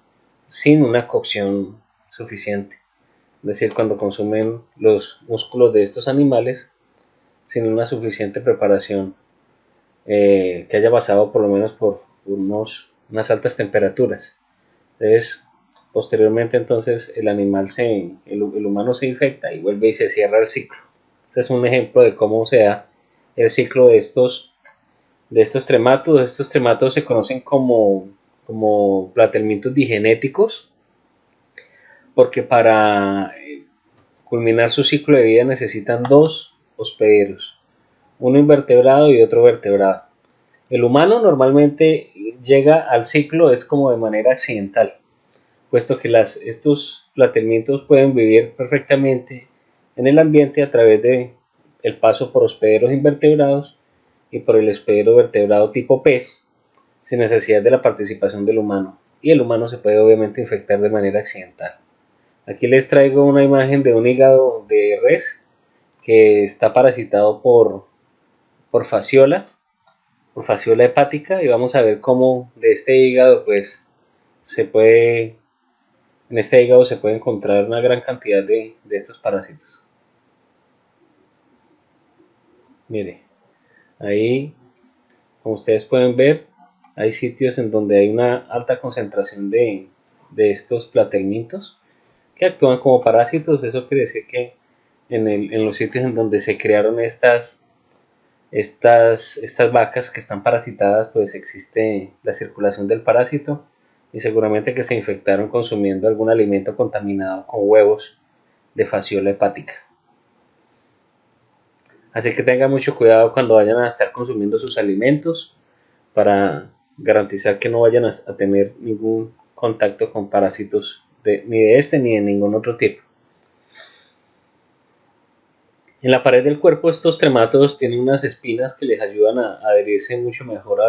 sin una cocción suficiente. Es decir, cuando consumen los músculos de estos animales sin una suficiente preparación, que haya pasado por lo menos por unas altas temperaturas. Entonces, posteriormente entonces el humano se infecta y vuelve y se cierra el ciclo. Este es un ejemplo de cómo se da el ciclo de estos tremátodos. Estos tremátodos se conocen como platelmintos digenéticos, porque para culminar su ciclo de vida necesitan dos hospederos, uno invertebrado y otro vertebrado. El humano normalmente llega al ciclo es como de manera accidental, puesto que estos platelmintos pueden vivir perfectamente en el ambiente a través de el paso por hospederos invertebrados y por el hospedero vertebrado tipo pez, sin necesidad de la participación del humano, y el humano se puede obviamente infectar de manera accidental. Aquí les traigo una imagen de un hígado de res que está parasitado por Phaseola hepática, y vamos a ver cómo de este hígado pues en este hígado se puede encontrar una gran cantidad de estos parásitos. Mire, ahí, como ustedes pueden ver, hay sitios en donde hay una alta concentración de estos platelmintos que actúan como parásitos. Eso quiere decir que en los sitios en donde se crearon estas vacas que están parasitadas, pues existe la circulación del parásito, y seguramente que se infectaron consumiendo algún alimento contaminado con huevos de Phaseola hepática. Así que tengan mucho cuidado cuando vayan a estar consumiendo sus alimentos, para garantizar que no vayan a tener ningún contacto con parásitos ni de este ni de ningún otro tipo. En la pared del cuerpo, estos tremátodos tienen unas espinas que les ayudan a adherirse mucho mejor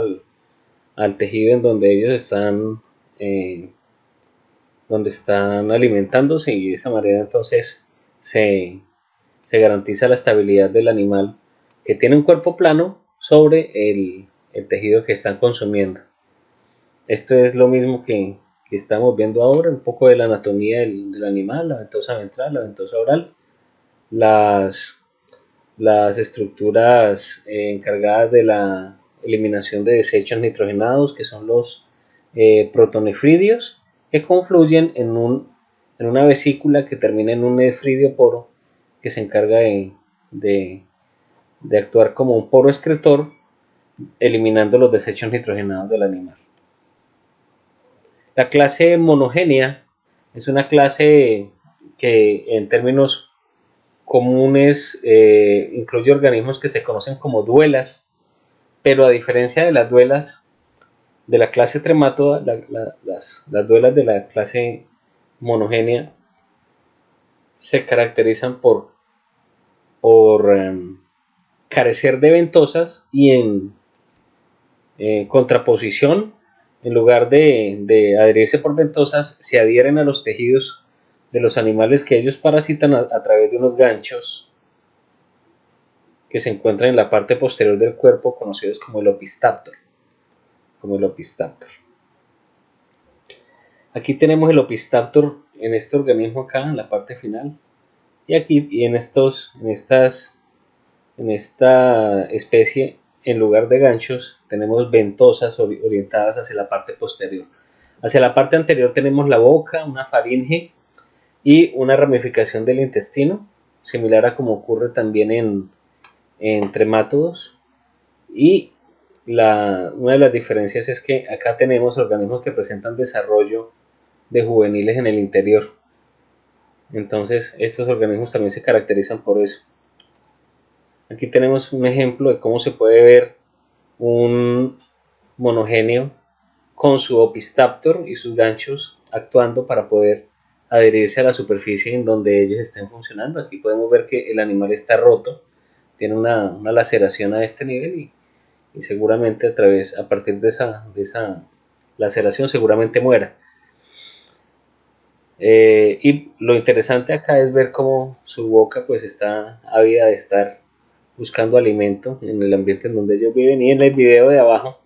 al tejido en donde ellos están alimentándose, y de esa manera entonces se se garantiza la estabilidad del animal que tiene un cuerpo plano sobre el tejido que están consumiendo. Esto es lo mismo que estamos viendo ahora, un poco de la anatomía del animal, la ventosa ventral, la ventosa oral, las estructuras encargadas de la eliminación de desechos nitrogenados, que son los protonefridios, que confluyen en una vesícula que termina en un nefridio poro, que se encarga de actuar como un poro excretor, eliminando los desechos nitrogenados del animal. La clase monogenia es una clase que en términos comunes incluye organismos que se conocen como duelas, pero a diferencia de las duelas de la clase tremátoda, las duelas de la clase monogenia se caracterizan por carecer de ventosas y en contraposición, en lugar de adherirse por ventosas, se adhieren a los tejidos de los animales que ellos parasitan a través de unos ganchos que se encuentran en la parte posterior del cuerpo, conocidos como el opistaptor. Aquí tenemos el opistaptor en este organismo acá, en la parte final, y aquí y en esta especie, en lugar de ganchos, tenemos ventosas orientadas hacia la parte posterior. Hacia la parte anterior tenemos la boca, una faringe y una ramificación del intestino, similar a como ocurre también en tremátodos. Y una de las diferencias es que acá tenemos organismos que presentan desarrollo de juveniles en el interior. Entonces estos organismos también se caracterizan por eso. Aquí tenemos un ejemplo de cómo se puede ver un monogenio con su opistaptor y sus ganchos actuando para poder adherirse a la superficie en donde ellos estén funcionando. Aquí podemos ver que el animal está roto, tiene una laceración a este nivel y seguramente a partir de esa laceración seguramente muera. Y lo interesante acá es ver cómo su boca pues está ávida de estar buscando alimento en el ambiente en donde ellos viven, y en el video de abajo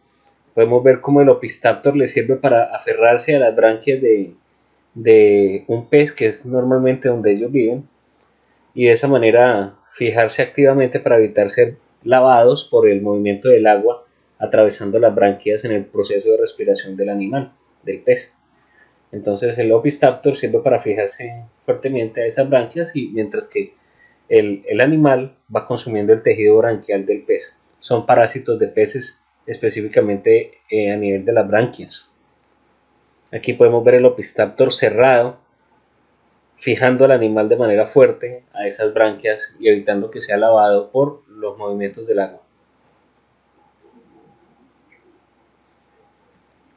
podemos ver cómo el opistaptor le sirve para aferrarse a las branquias de un pez, que es normalmente donde ellos viven, y de esa manera fijarse activamente para evitar ser lavados por el movimiento del agua atravesando las branquias en el proceso de respiración del animal, del pez. Entonces el opistaptor sirve para fijarse fuertemente a esas branquias, y mientras que el animal va consumiendo el tejido branquial del pez. Son parásitos de peces, específicamente a nivel de las branquias. Aquí podemos ver el opistaptor cerrado, fijando al animal de manera fuerte a esas branquias y evitando que sea lavado por los movimientos del agua.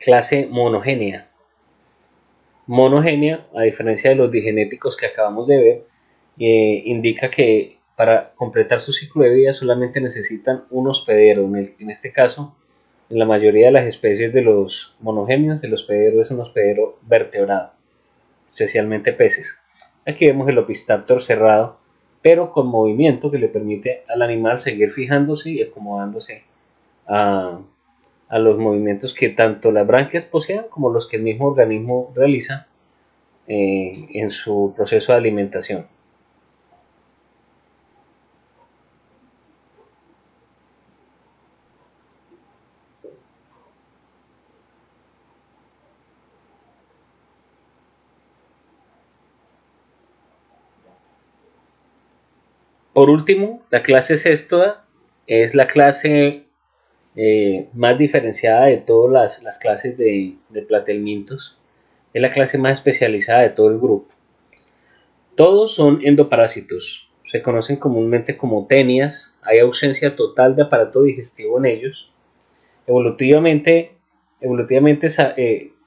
Clase monogenia. Monogenia, a diferencia de los digenéticos que acabamos de ver, indica que para completar su ciclo de vida solamente necesitan un hospedero. En este caso, en la mayoría de las especies de los monogenios, el hospedero es un hospedero vertebrado, especialmente peces. Aquí vemos el opistaptor cerrado, pero con movimiento que le permite al animal seguir fijándose y acomodándose a los movimientos que tanto las branquias posean como los que el mismo organismo realiza en su proceso de alimentación. Por último, la clase Cestoda es la clase más diferenciada de todas las clases de platelmintos. Es la clase más especializada de todo el grupo. Todos son endoparásitos, se conocen comúnmente como tenias, hay ausencia total de aparato digestivo en ellos. Evolutivamente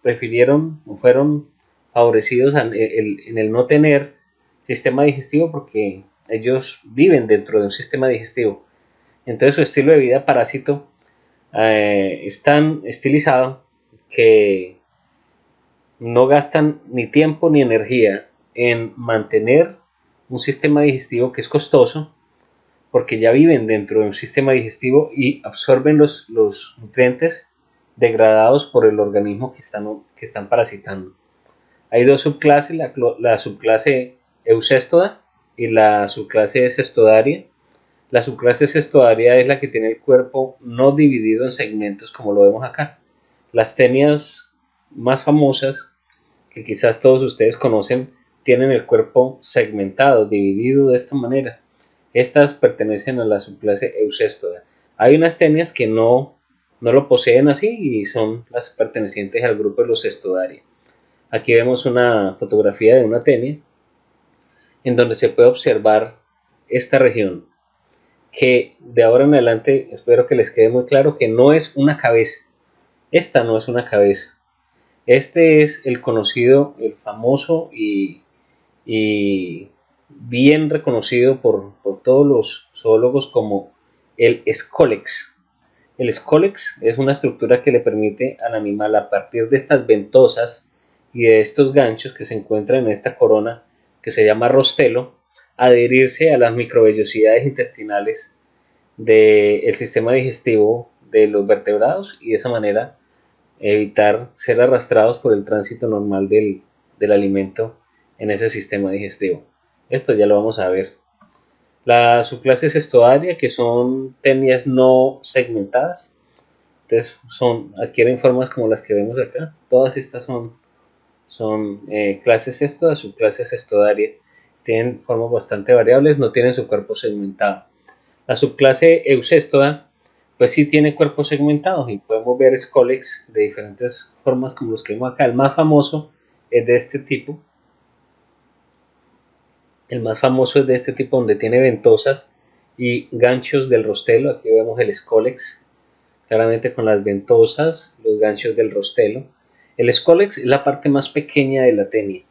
prefirieron o fueron favorecidos en el no tener sistema digestivo, porque ellos viven dentro de un sistema digestivo. Entonces su estilo de vida parásito es tan estilizado que no gastan ni tiempo ni energía en mantener un sistema digestivo que es costoso, porque ya viven dentro de un sistema digestivo y absorben los nutrientes degradados por el organismo que están parasitando. Hay dos subclases, la subclase Eucestoda y la subclase Cestodaria. La subclase Cestodaria es la que tiene el cuerpo no dividido en segmentos como lo vemos acá. Las tenias más famosas, que quizás todos ustedes conocen, tienen el cuerpo segmentado, dividido de esta manera. Estas pertenecen a la subclase Eucestoda. Hay unas tenias que no lo poseen así y son las pertenecientes al grupo de los Cestodaria. Aquí vemos una fotografía de una tenia en donde se puede observar esta región, que de ahora en adelante espero que les quede muy claro que no es una cabeza. Esta no es una cabeza. Este es el conocido, el famoso y bien reconocido por todos los zoólogos como el escólex. El escólex es una estructura que le permite al animal, a partir de estas ventosas y de estos ganchos que se encuentran en esta corona que se llama rostelo, adherirse a las microvellosidades intestinales del sistema digestivo de los vertebrados y de esa manera evitar ser arrastrados por el tránsito normal del alimento en ese sistema digestivo. Esto ya lo vamos a ver. La subclase Cestodaria, que son tenias no segmentadas, entonces adquieren formas como las que vemos acá. Todas estas son clases Cestoda, subclases Cestodaria. Tienen formas bastante variables, no tienen su cuerpo segmentado. La subclase Eucestoda, pues sí tiene cuerpos segmentados y podemos ver escólex de diferentes formas como los que vemos acá. El más famoso es de este tipo. El más famoso es de este tipo, donde tiene ventosas y ganchos del rostelo. Aquí vemos el escólex, claramente con las ventosas, los ganchos del rostelo. El escólex es la parte más pequeña de la tenia.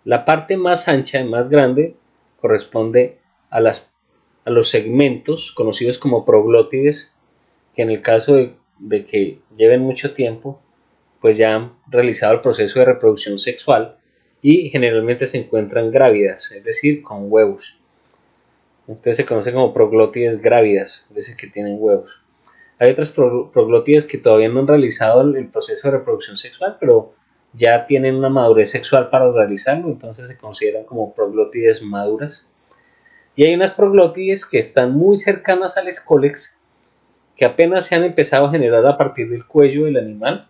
La parte más ancha y más grande corresponde a los segmentos conocidos como proglótides, que en el caso de que lleven mucho tiempo, pues ya han realizado el proceso de reproducción sexual y generalmente se encuentran grávidas, es decir, con huevos. Entonces se conocen como proglótides grávidas, es decir, que tienen huevos. Hay otras proglótides que todavía no han realizado el proceso de reproducción sexual, pero ya tienen una madurez sexual para realizarlo, entonces se consideran como proglótides maduras. Y hay unas proglótides que están muy cercanas al escólex, que apenas se han empezado a generar a partir del cuello del animal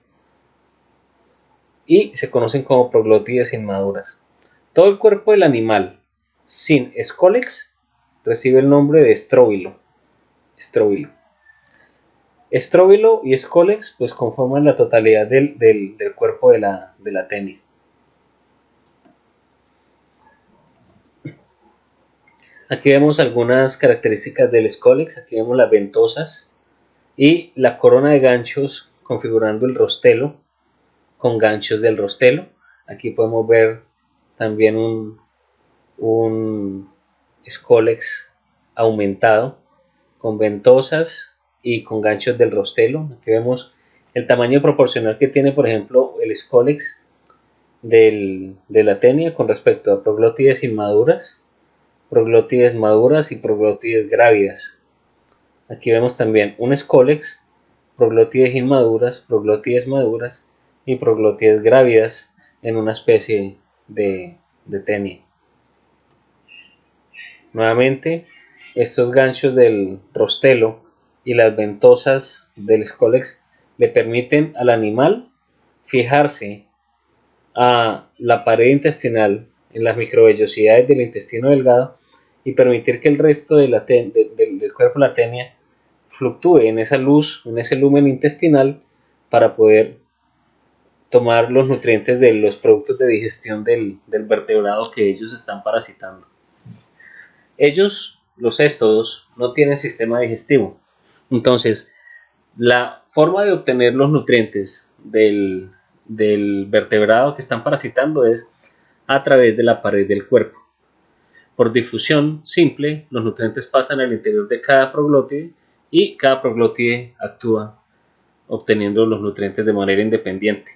y se conocen como proglótides inmaduras. Todo el cuerpo del animal sin escólex recibe el nombre de estróbilo. Estróbilo y escólex pues conforman la totalidad del cuerpo de la tenia. Aquí vemos algunas características del escólex. Aquí vemos las ventosas y la corona de ganchos configurando el rostelo con ganchos del rostelo. Aquí podemos ver también un escólex aumentado con ventosas y con ganchos del rostelo. Aquí vemos el tamaño proporcional que tiene, por ejemplo, el escólex de la tenia con respecto a proglótides inmaduras, proglótides maduras y proglótides grávidas. Aquí vemos también un escólex, proglótides inmaduras, proglótides maduras y proglótides grávidas en una especie de tenia. Nuevamente, estos ganchos del rostelo y las ventosas del escólex le permiten al animal fijarse a la pared intestinal en las microvellosidades del intestino delgado y permitir que el resto del cuerpo de la tenia fluctúe en esa luz, en ese lumen intestinal, para poder tomar los nutrientes de los productos de digestión del vertebrado que ellos están parasitando. Ellos, los céstodos, no tienen sistema digestivo. Entonces, la forma de obtener los nutrientes del vertebrado que están parasitando es a través de la pared del cuerpo. Por difusión simple, los nutrientes pasan al interior de cada proglótide y cada proglótide actúa obteniendo los nutrientes de manera independiente.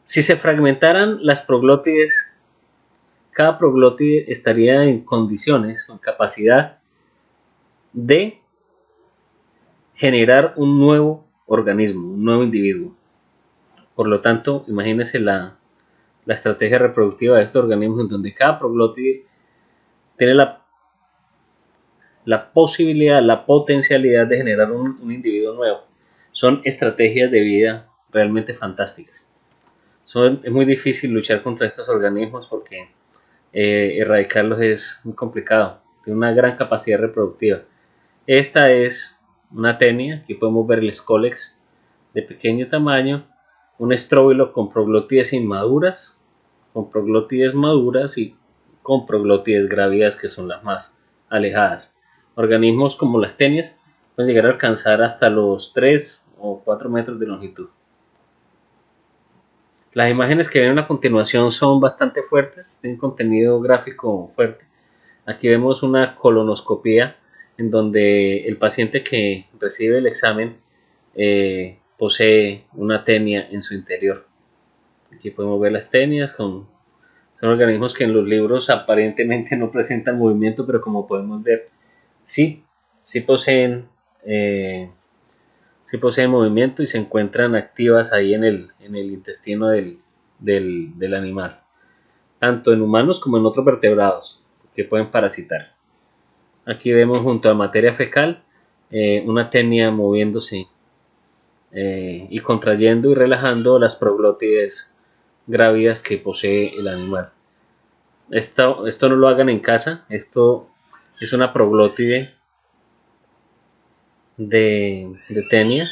Si se fragmentaran las proglótides cada proglótide estaría en condiciones, en capacidad de generar un nuevo organismo, un nuevo individuo. Por lo tanto, imagínense la estrategia reproductiva de estos organismos, en donde cada proglótide tiene la posibilidad, la potencialidad de generar un individuo nuevo. Son estrategias de vida realmente fantásticas. Es muy difícil luchar contra estos organismos porque erradicarlos es muy complicado. Tiene una gran capacidad reproductiva. Esta es una tenia. Aquí podemos ver el Scolex de pequeño tamaño, un estróbilo con proglótides inmaduras, con proglótides maduras y con proglótides grávidas, que son las más alejadas. Organismos como las tenias pueden llegar a alcanzar hasta los 3 o 4 metros de longitud. Las imágenes que vienen a continuación son bastante fuertes, tienen contenido gráfico fuerte. Aquí vemos una colonoscopía en donde el paciente que recibe el examen posee una tenia en su interior. Aquí podemos ver las tenias, son organismos que en los libros aparentemente no presentan movimiento, pero como podemos ver, sí poseen movimiento y se encuentran activas ahí en el intestino del animal, tanto en humanos como en otros vertebrados que pueden parasitar. Aquí vemos junto a materia fecal una tenia moviéndose y contrayendo y relajando las proglótides grávidas que posee el animal. Esto no lo hagan en casa. Esto es una proglótide de tenia.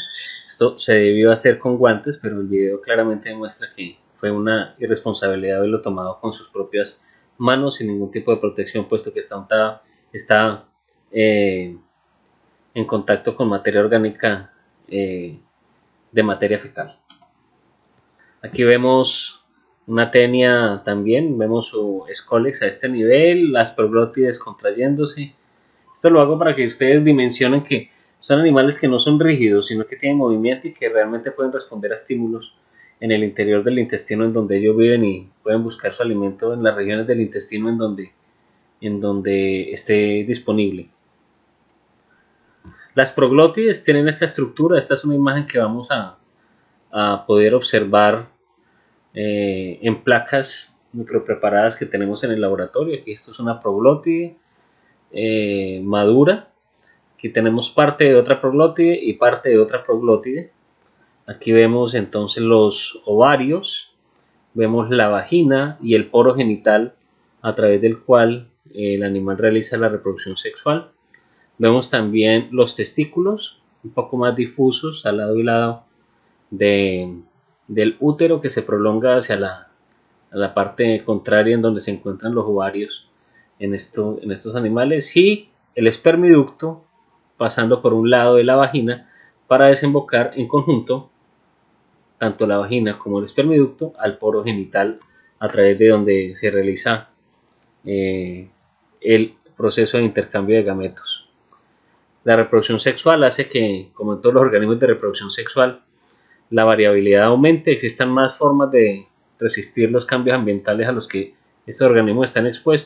Esto se debió hacer con guantes, pero el video claramente demuestra que fue una irresponsabilidad haberlo tomado con sus propias manos sin ningún tipo de protección, puesto que está en contacto con materia orgánica de materia fecal. Aquí vemos una tenia también, vemos su Scolex a este nivel, las proglótides contrayéndose. Esto lo hago para que ustedes dimensionen que son animales que no son rígidos, sino que tienen movimiento y que realmente pueden responder a estímulos en el interior del intestino en donde ellos viven y pueden buscar su alimento en las regiones del intestino en donde esté disponible. Las proglótides tienen esta estructura. Esta es una imagen que vamos a poder observar en placas micropreparadas que tenemos en el laboratorio. Aquí esto es una proglótide madura. Aquí tenemos parte de otra proglótide y parte de otra proglótide. Aquí vemos entonces los ovarios, vemos la vagina y el poro genital a través del cual el animal realiza la reproducción sexual. Vemos también los testículos, un poco más difusos al lado y lado del útero, que se prolonga hacia la parte contraria en donde se encuentran los ovarios en estos animales, y el espermiducto pasando por un lado de la vagina para desembocar en conjunto tanto la vagina como el espermiducto al poro genital, a través de donde se realiza el proceso de intercambio de gametos. La reproducción sexual hace que, como en todos los organismos de reproducción sexual, la variabilidad aumente, existan más formas de resistir los cambios ambientales a los que estos organismos están expuestos.